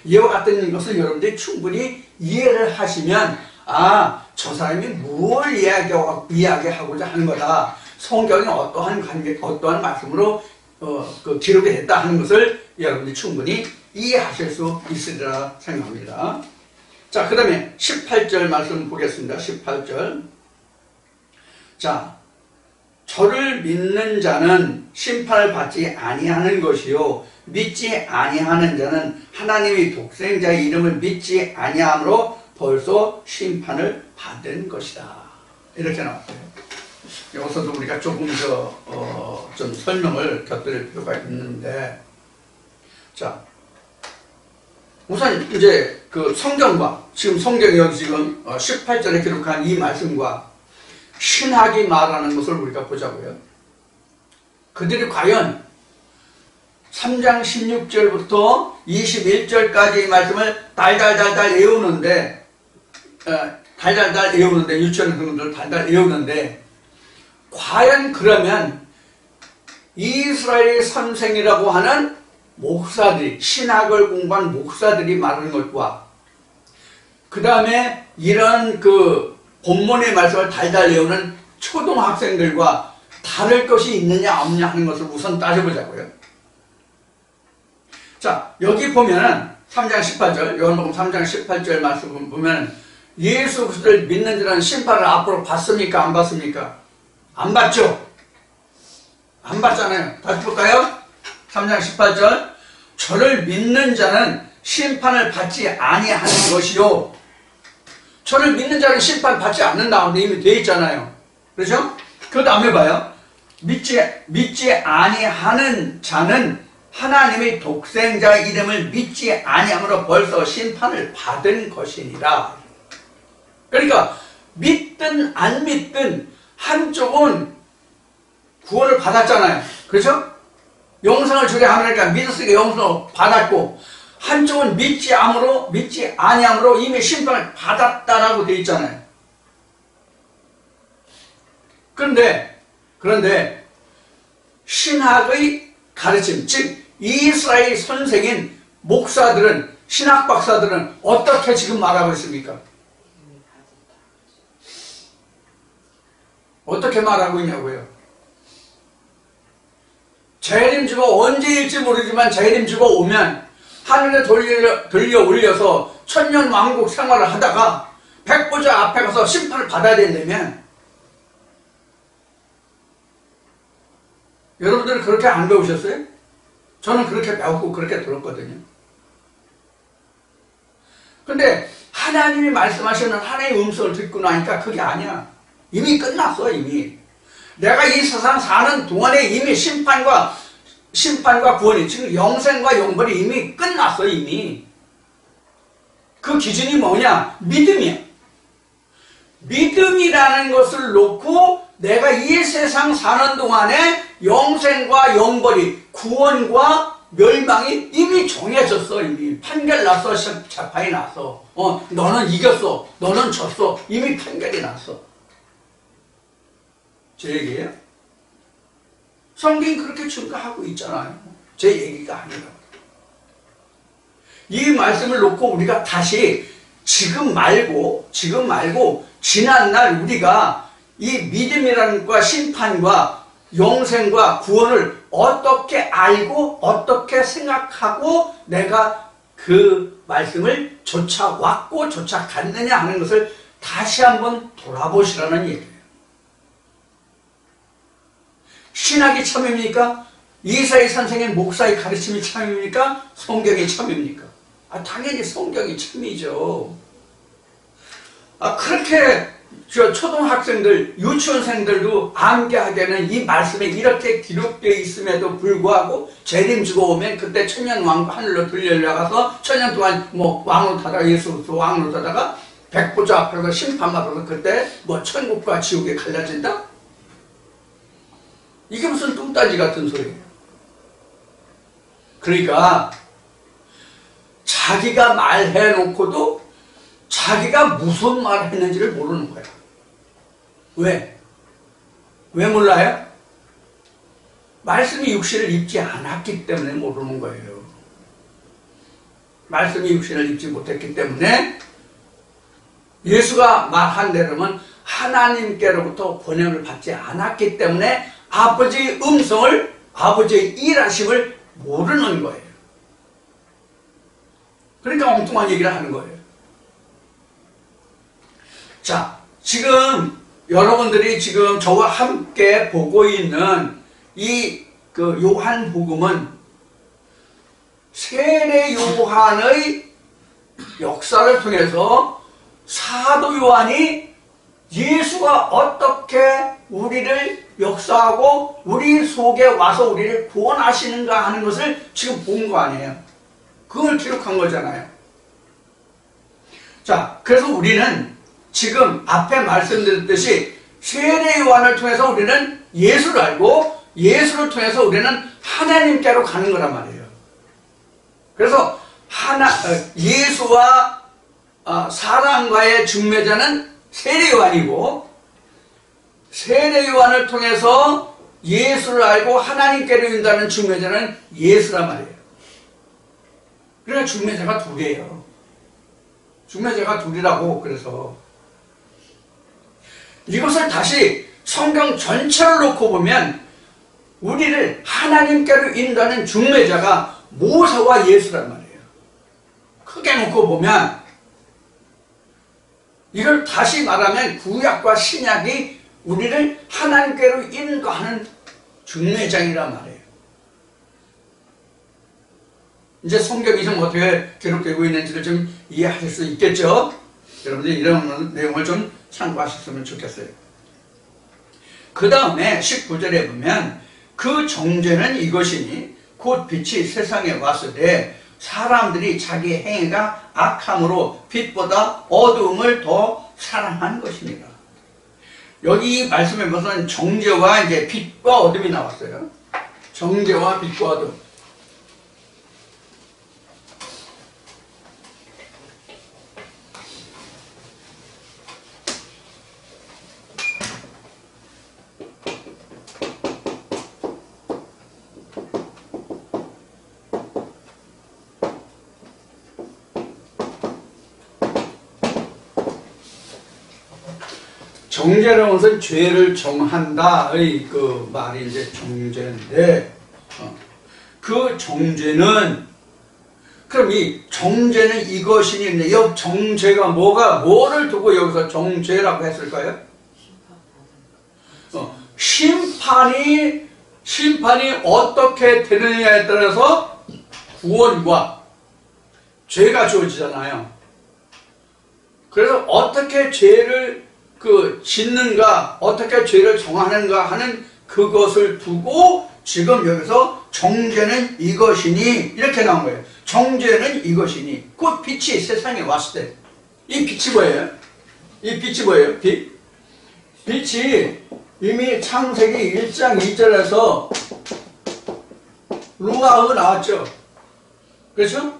A: 이와 같은 것을 여러분들이 충분히 이해를 하시면, 아, 저 사람이 뭘 이야기하고자 하는 거다, 성경이 어떠한 관계, 어떠한 말씀으로 기록이 됐다 하는 것을 여러분들이 충분히 이해하실 수 있으리라 생각합니다. 자, 그 다음에 18절 말씀 보겠습니다. 18절. 자, 저를 믿는 자는 심판을 받지 아니하는 것이요 믿지 아니하는 자는 하나님의 독생자의 이름을 믿지 아니함으로 벌써 심판을 받은 것이다. 이렇게 나왔어요. 여기서도 우리가 조금 좀 설명을 곁들일 필요가 있는데, 자, 우선 이제 그 성경과, 지금 성경이 지금 18절에 기록한 이 말씀과 신학이 말하는 것을 우리가 보자고요. 그들이 과연 3장 16절부터 21절까지의 말씀을 달달달달 외우는데, 달달달 외우는데, 유치원 학생들 달달 외우는데, 과연 그러면 이스라엘 선생이라고 하는 목사들이, 신학을 공부한 목사들이 말하는 것과 그 다음에 이런 그 본문의 말씀을 달달 외우는 초등학생들과 다를 것이 있느냐 없느냐 하는 것을 우선 따져보자고요. 자, 여기 보면은 3장 18절, 요한복음 3장 18절 말씀 보면 예수 그리스도를 믿는 자는 심판을 앞으로 받습니까? 안 받습니까? 안 받죠? 안 받잖아요. 다시 볼까요? 3장 18절. 저를 믿는 자는 심판을 받지 아니하는 것이요. 저를 믿는 자는 심판 받지 않는다는데 이미 되어 있잖아요. 그렇죠? 그 다음에 봐요. 믿지 아니하는 자는 하나님의 독생자 이름을 믿지 아니함으로 벌써 심판을 받은 것이니라. 그러니까 믿든 안 믿든 한쪽은 구원을 받았잖아요. 그렇죠? 영생을 주게 하니까 믿었으니까 영생을 받았고, 한쪽은 믿지 아니함으로 이미 심판을 받았다라고 되어 있잖아요. 그런데 신학의 가르침, 즉 이스라엘 선생인 목사들은, 신학 박사들은 어떻게 지금 말하고 있습니까? 어떻게 말하고 있냐고요? 재림주가 언제일지 모르지만 재림주가 오면 하늘에 돌려 올려서 천년 왕국 생활을 하다가 백보자 앞에 가서 심판을 받아야 된다면, 여러분들은 그렇게 안 배우셨어요? 저는 그렇게 배웠고 그렇게 들었거든요. 근데 하나님이 말씀하시는 하나님의 음성을 듣고 나니까 그게 아니야. 이미 끝났어. 이미 내가 이 세상 사는 동안에 이미 심판과 구원이, 지금 영생과 영벌이 이미 끝났어. 이미 그 기준이 뭐냐? 믿음이야. 믿음이라는 것을 놓고 내가 이 세상 사는 동안에 영생과 영벌이, 구원과 멸망이 이미 정해졌어. 이미 판결 났어. 재판이 났어. 너는 이겼어, 너는 졌어. 이미 판결이 났어. 제 얘기예요? 성경이 그렇게 증거하고 있잖아요. 제 얘기가 아니라. 이 말씀을 놓고 우리가 다시 지금 말고 지난날 우리가 이 믿음이라는 것과 심판과 영생과 구원을 어떻게 알고 어떻게 생각하고 내가 그 말씀을 쫓아왔고 쫓아갔느냐 하는 것을 다시 한번 돌아보시라는 얘기예요. 신학이 참입니까? 이사야 선생의 목사의 가르침이 참입니까? 성경이 참입니까? 당연히 성경이 참이죠. 그렇게 초등학생들, 유치원생들도 암기하게는 이 말씀에 이렇게 기록되어 있음에도 불구하고 재림주가 오면 그때 천년 왕국 하늘로 들려가서 천년 동안 왕으로 타다가, 예수 그리스도 왕으로 타다가 백보자 앞에서 심판받아서 그때 천국과 지옥에 갈라진다? 이게 무슨 뚱딴지 같은 소리예요. 그러니까 자기가 말해놓고도 자기가 무슨 말을 했는지를 모르는 거야. 왜? 왜 몰라요? 말씀이 육신을 입지 않았기 때문에 모르는 거예요. 말씀이 육신을 입지 못했기 때문에 예수가 말한 대로는 하나님께로부터 번영을 받지 않았기 때문에 아버지의 음성을, 아버지의 일하심을 모르는 거예요. 그러니까 엉뚱한 얘기를 하는 거예요. 자, 지금 여러분들이 지금 저와 함께 보고 있는 이 요한복음은 세례 요한의 역사를 통해서 사도 요한이 예수가 어떻게 우리를 역사하고 우리 속에 와서 우리를 구원하시는가 하는 것을 지금 본 거 아니에요. 그걸 기록한 거잖아요. 자, 그래서 우리는 지금 앞에 말씀드렸듯이 세례 요한을 통해서 우리는 예수를 알고 예수를 통해서 우리는 하나님께로 가는 거란 말이에요. 그래서 예수와 사람과의 중매자는 세례 요한이고 세례 요한을 통해서 예수를 알고 하나님께로 인도하는 중매자는 예수란 말이에요. 그러니까 중매자가 둘이에요. 중매자가 둘이라고. 그래서 이것을 다시 성경 전체를 놓고 보면 우리를 하나님께로 인도하는 중매자가 모세와 예수란 말이에요. 크게 놓고 보면 이걸 다시 말하면 구약과 신약이 우리를 하나님께로 인도하는 중매장이란 말이에요. 이제 성경이 좀 어떻게 기록되고 있는지를 좀 이해하실 수 있겠죠? 여러분들 이런 내용을 좀 참고하셨으면 좋겠어요. 그 다음에 19절에 보면 그 정죄는 이것이니 곧 빛이 세상에 왔을 때 사람들이 자기 행위가 악함으로 빛보다 어두움을 더 사랑한 것입니다. 여기 말씀에 보면 정죄와 이제 빛과 어둠이 나왔어요. 정죄와 빛과 어둠. 정죄라는 것은 죄를 정한다의 그 말이 이제 정죄인데, 그 정죄는, 그럼 이 정죄는 이것이니, 이 정죄가 뭐를 두고 여기서 정죄라고 했을까요? 심판이 어떻게 되느냐에 따라서 구원과 죄가 주어지잖아요. 그래서 어떻게 죄를 짓는가, 어떻게 죄를 정하는가 하는 그것을 두고 지금 여기서 정죄는 이것이니 이렇게 나온 거예요. 정죄는 이것이니 곧 빛이 세상에 왔을 때, 이 빛이 뭐예요? 이 빛이 뭐예요? 빛이 이미 창세기 1장 2절에서 루아흐 나왔죠. 그렇죠?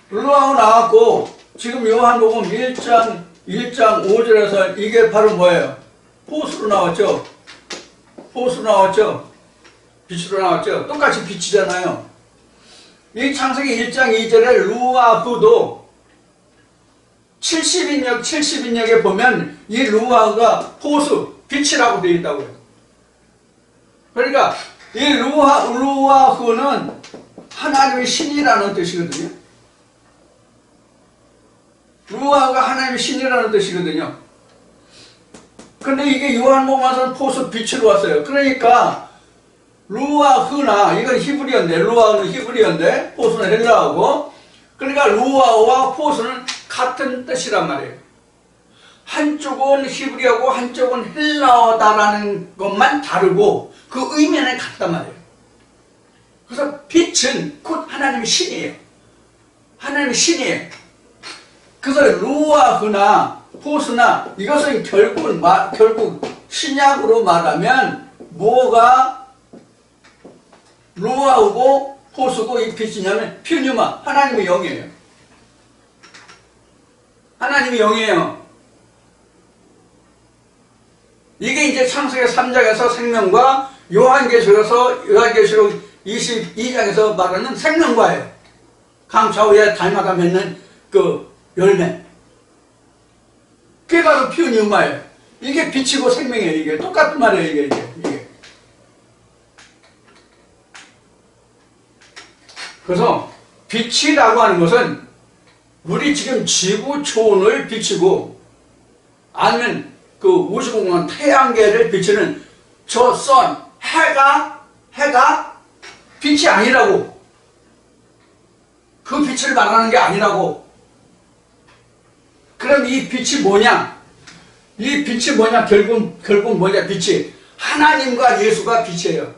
A: 루아흐 나왔고 지금 요한복음 1장 5절에서 이게 바로 뭐예요? 포스로 나왔죠? 포스로 나왔죠? 빛으로 나왔죠? 똑같이 빛이잖아요. 이 창세기 1장 2절에 루아흐도 70인역에 보면 이 루아흐가 포스, 빛이라고 되어 있다고 해요. 그러니까 이 루아흐는 하나님의 신이라는 뜻이거든요. 루아가 하나님의 신이라는 뜻이거든요. 근데 이게 요한복음에서는 포스 빛으로 왔어요. 그러니까 루아흐나 이건 히브리어인데, 루아흐는 히브리어인데 포스는 헬라어고, 그러니까 루아와 포스는 같은 뜻이란 말이에요. 한쪽은 히브리어고 한쪽은 헬라어다라는 것만 다르고 그 의미는 같단 말이에요. 그래서 빛은 곧 하나님의 신이에요. 하나님의 신이에요. 그래서 루아흐나 포스나 이것은 결국 신약으로 말하면 뭐가 루아우고 호수고 이 빛이냐면 퓨뉴마, 하나님의 영이에요. 하나님의 영이에요. 이게 이제 창세기 3장에서 생명과 요한계시록 22장에서 말하는 생명과예요. 강좌우에 달마다 맺는 그 열매. 그게 바로 퓨뉴마예요. 이게 빛이고 생명이에요. 이게 똑같은 말이에요. 이게. 그래서 빛이라고 하는 것은 우리 지금 지구 초원을 비추고 아니면 그 우주공간 태양계를 비추는 저 선, 해가 빛이 아니라고. 그 빛을 말하는 게 아니라고. 그럼 이 빛이 뭐냐? 이 빛이 뭐냐? 결국 뭐냐? 빛이 하나님과 예수가 빛이에요.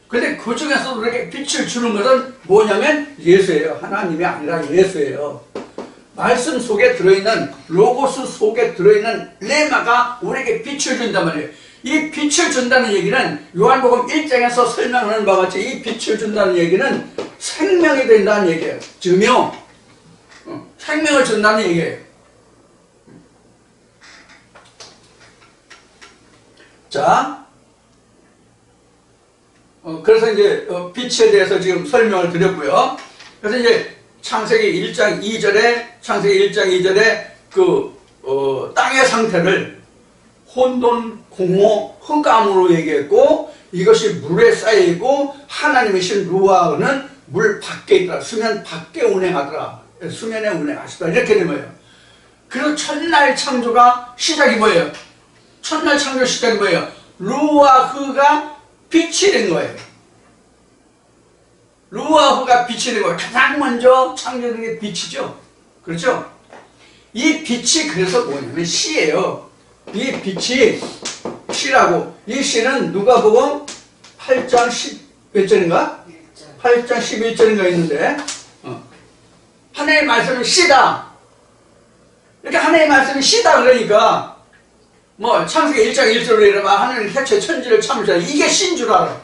A: 근데 그 중에서 우리에게 빛을 주는 것은 뭐냐면 예수예요. 하나님이 아니라 예수예요. 말씀 속에 들어있는 로고스 속에 들어있는 레마가 우리에게 빛을 준단 말이에요. 이 빛을 준다는 얘기는 요한복음 1장에서 설명하는 바와 같이 이 빛을 준다는 얘기는 생명이 된다는 얘기예요. 증명. 생명을 준다는 얘기예요. 자, 그래서 이제 빛에 대해서 지금 설명을 드렸고요. 그래서 이제 창세기 1장 2절에 땅의 상태를 혼돈, 공허, 흑암으로 얘기했고 이것이 물에 쌓여있고 하나님이신 루아는 물 밖에 있더라. 수면 밖에 운행하더라. 수면에 운행하시더라. 이렇게 된 거예요. 그리고 첫날 창조가 시작이 뭐예요? 첫날 창조 시작이 뭐예요? 루아흐가 빛이 된 거예요. 루아흐가 빛이 된 거예요. 가장 먼저 창조된 게 빛이죠. 그렇죠? 이 빛이 그래서 뭐냐면 시예요. 이 빛이 시라고. 이 시는 누가복음 8장 10몇 절인가? 8장 11절인가 있는데 하나님의 말씀은 시다. 이렇게 하나님의 말씀이 시다 그러니까 뭐 창세기 1장 1절로 이러면 하나님 태초에 천지를 창조하셨다. 이게 시인 줄 알아.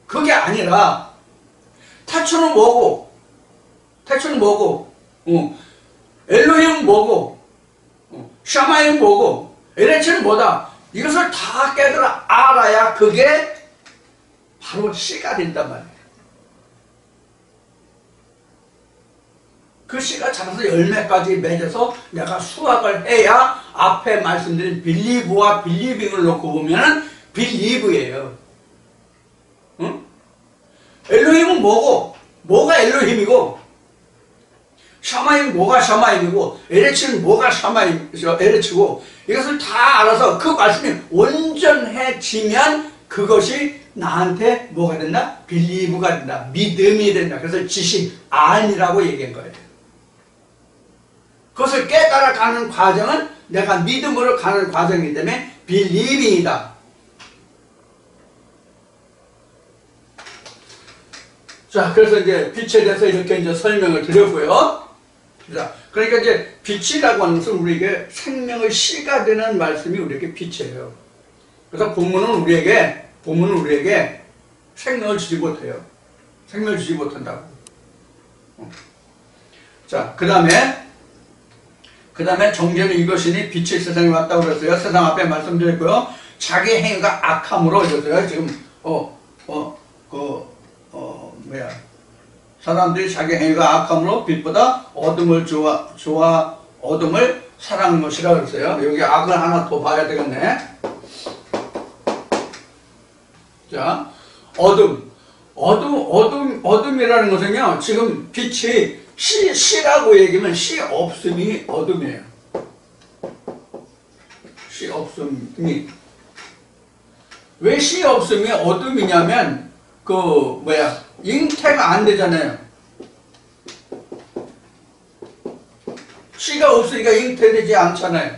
A: 그게 아니라 태초는 뭐고? 엘로힘은 뭐고? 샤마임은 뭐고? 에레츠는 뭐다? 이것을 다 깨달아 알아야 그게 바로 씨가 된단 말이에요. 그 씨가 자라서 열매까지 맺어서 내가 수확을 해야 앞에 말씀드린 빌리브와 빌리빙을 놓고 보면 빌리브예요. 응? 엘로힘은 뭐고? 뭐가 엘로힘이고? 샤마임은 뭐가 샤마임이고? 에레츠는 뭐가 에레츠고? 이것을 다 알아서 그 말씀이 온전해지면 그것이 나한테 뭐가 된다? 빌리브가 된다. 믿음이 된다. 그래서 지식, 안이라고 얘기한 거예요. 그것을 깨달아가는 과정은 내가 믿음으로 가는 과정이기 때문에 빌리빙이다. 자, 그래서 이제 빛에 대해서 이렇게 이제 설명을 드렸고요. 자, 그러니까 이제 빛이라고 하는 것은 우리에게 생명의 씨가 되는 말씀이 우리에게 빛이에요. 그래서 본문은 우리에게 생명을 주지 못해요. 생명을 주지 못한다고. 자, 그 다음에 정죄는 이것이니 빛이 세상에 왔다고 그랬어요. 세상 앞에 말씀드렸고요. 자기 행위가 악함으로 그랬어요. 지금 사람들이 자기 행위가 악함으로 빛보다 어둠을 어둠을 사랑하는 것이라 그랬어요. 여기 악을 하나 더 봐야 되겠네. 자, 어둠이라는 것은요, 지금 빛이 시라고 얘기하면 시 없음이 어둠이에요. 시 없음이. 왜 시 없음이 어둠이냐면, 잉태가 안 되잖아요. 씨가 없으니까 잉태되지 않잖아요.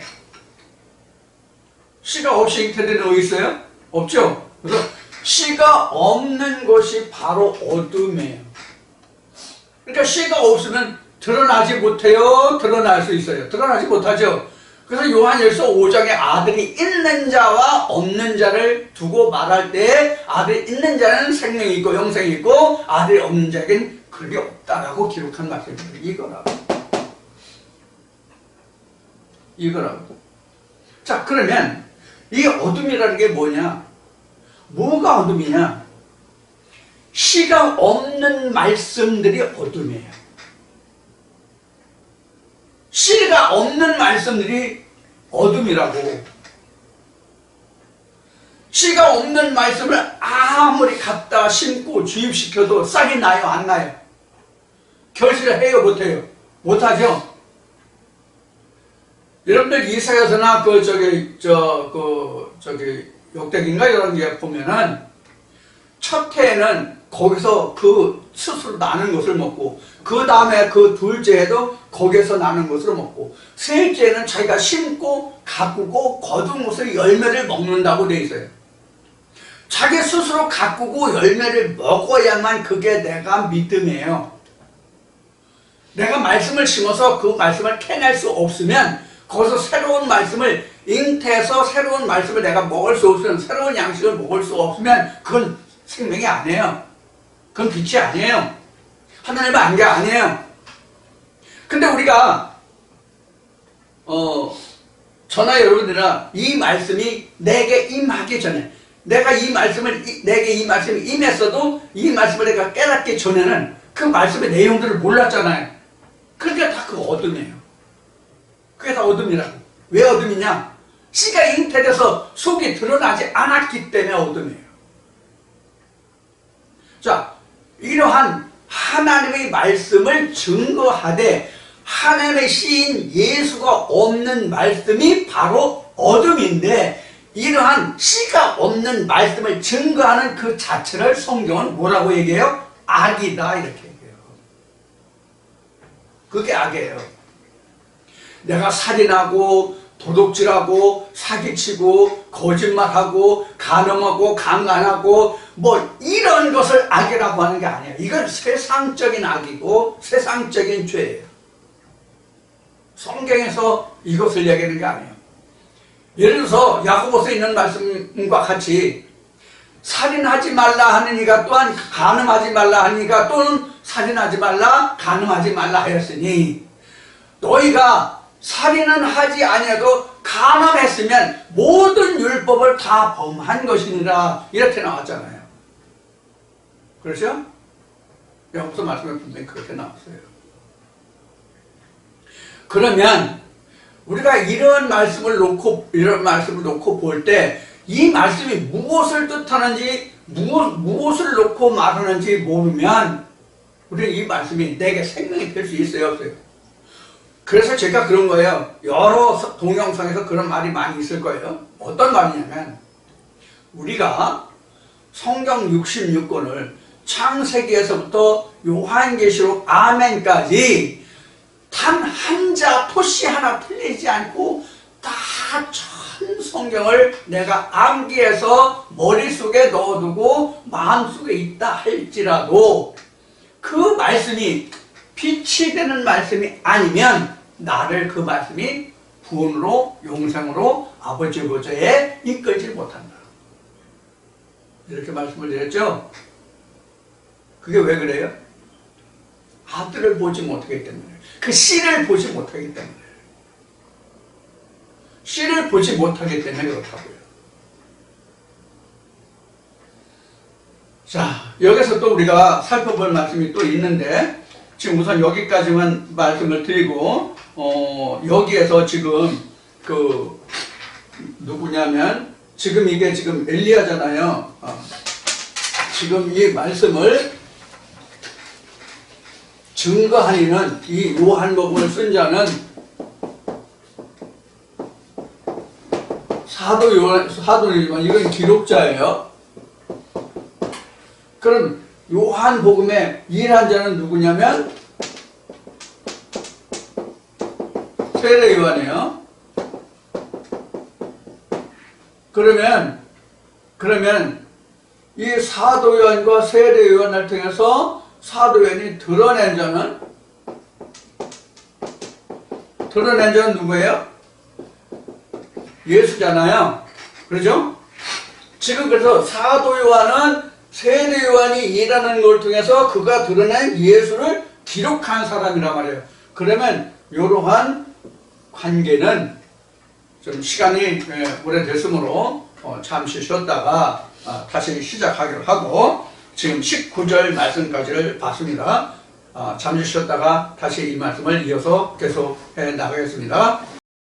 A: 씨가 없이 잉태되는 거 있어요? 없죠? 그래서 씨가 없는 것이 바로 어둠이에요. 그러니까 씨가 없으면 드러나지 못해요? 드러날 수 있어요? 드러나지 못하죠? 그래서 요한일서 5장에 아들이 있는 자와 없는 자를 두고 말할 때 아들이 있는 자는 생명이 있고 영생이 있고 아들이 없는 자에겐 그게 없다라고 기록한 말씀입니다. 이거라고. 자, 그러면 이 어둠이라는 게 뭐냐? 뭐가 어둠이냐? 씨가 없는 말씀들이 어둠이에요. 씨가 없는 말씀들이 어둠이라고. 씨가 없는 말씀을 아무리 갖다 심고 주입시켜도 싹이 나요, 안 나요? 결실을 해요, 못해요? 못하죠? 여러분들 이사야서나 역대기인가 이런 게 보면은 첫 해에는 거기서 그 스스로 나는 것을 먹고 그 다음에 그 둘째 해도 거기에서 나는 것을 먹고 셋째는 자기가 심고 가꾸고 거둔 것을 열매를 먹는다고 돼 있어요. 자기 스스로 가꾸고 열매를 먹어야만 그게 내가 믿음이에요. 내가 말씀을 심어서 그 말씀을 캐낼 수 없으면 거기서 새로운 말씀을 잉태해서 새로운 말씀을 내가 먹을 수 없으면 새로운 양식을 먹을 수 없으면 그건 생명이 아니에요. 그건 빛이 아니에요. 하나님의 안개 아니에요. 근데 우리가 저나 여러분들이나 이 말씀이 내게 임하기 전에 내가 내게 이 말씀이 임했어도 이 말씀을 내가 깨닫기 전에는 그 말씀의 내용들을 몰랐잖아요. 그러니까 다 그거 어둠이에요. 그게 다 어둠이라고. 왜 어둠이냐? 씨가 잉태돼서 속이 드러나지 않았기 때문에 어둠이에요. 자, 이러한 하나님의 말씀을 증거하되 하나님의 씨인 예수가 없는 말씀이 바로 어둠인데 이러한 씨가 없는 말씀을 증거하는 그 자체를 성경은 뭐라고 얘기해요? 악이다 이렇게 얘기해요. 그게 악이에요. 내가 살인하고 도둑질하고 사기치고 거짓말하고 간음하고 강간하고 뭐 이런 것을 악이라고 하는 게 아니에요. 이건 세상적인 악이고 세상적인 죄예요. 성경에서 이것을 얘기하는 게 아니에요. 예를 들어서 야고보서에 있는 말씀과 같이 살인하지 말라 하는 이가 또한 간음하지 말라 하는 이가 또는 살인하지 말라 간음하지 말라 하였으니 너희가 살인은 하지 아니어도 간음했으면 모든 율법을 다 범한 것이니라 이렇게 나왔잖아요. 그렇죠? 야고보서 말씀에 분명히 그렇게 나왔어요. 그러면 우리가 이런 말씀을 놓고 볼 때 이 말씀이 무엇을 뜻하는지 무엇을 놓고 말하는지 모르면 우리는 이 말씀이 내게 생명이 될 수 있어요, 없어요? 그래서 제가 그런 거예요. 여러 동영상에서 그런 말이 많이 있을 거예요. 어떤 말이냐면 우리가 성경 66권을 창세기에서부터 요한계시록 아멘까지 단 한자 토시 하나 틀리지 않고 다 전 성경을 내가 암기해서 머릿속에 넣어두고 마음속에 있다 할지라도 그 말씀이 빛이 되는 말씀이 아니면 나를 그 말씀이 구원으로 용생으로 아버지 보좌에 이끌지 못한다. 이렇게 말씀을 드렸죠. 그게 왜 그래요? 아들을 보지 못하기 때문에 그 씨를 보지 못하기 때문에 씨를 보지 못하기 때문에 그렇다고요. 자, 여기서 또 우리가 살펴볼 말씀이 또 있는데 지금 우선 여기까지만 말씀을 드리고 여기에서 지금 누구냐면 지금 이게 지금 엘리야잖아요. 지금 이 말씀을 증거하는 이 요한복음을 쓴 자는 사도이지만 이건 기록자예요. 그럼 요한복음에 일한 자는 누구냐면 세례 요한이에요. 그러면 이 사도 요한과 세례 요한을 통해서 사도 요한이 드러낸 자는 누구예요? 예수잖아요. 그렇죠? 지금 그래서 사도 요한은 세례 요한이 일하는 걸 통해서 그가 드러낸 예수를 기록한 사람이란 말이에요. 그러면 이러한 관계는 좀 시간이 오래됐으므로 잠시 쉬었다가 다시 시작하기로 하고 지금 19절 말씀까지를 봤습니다. 잠시 쉬었다가 다시 이 말씀을 이어서 계속 해 나가겠습니다.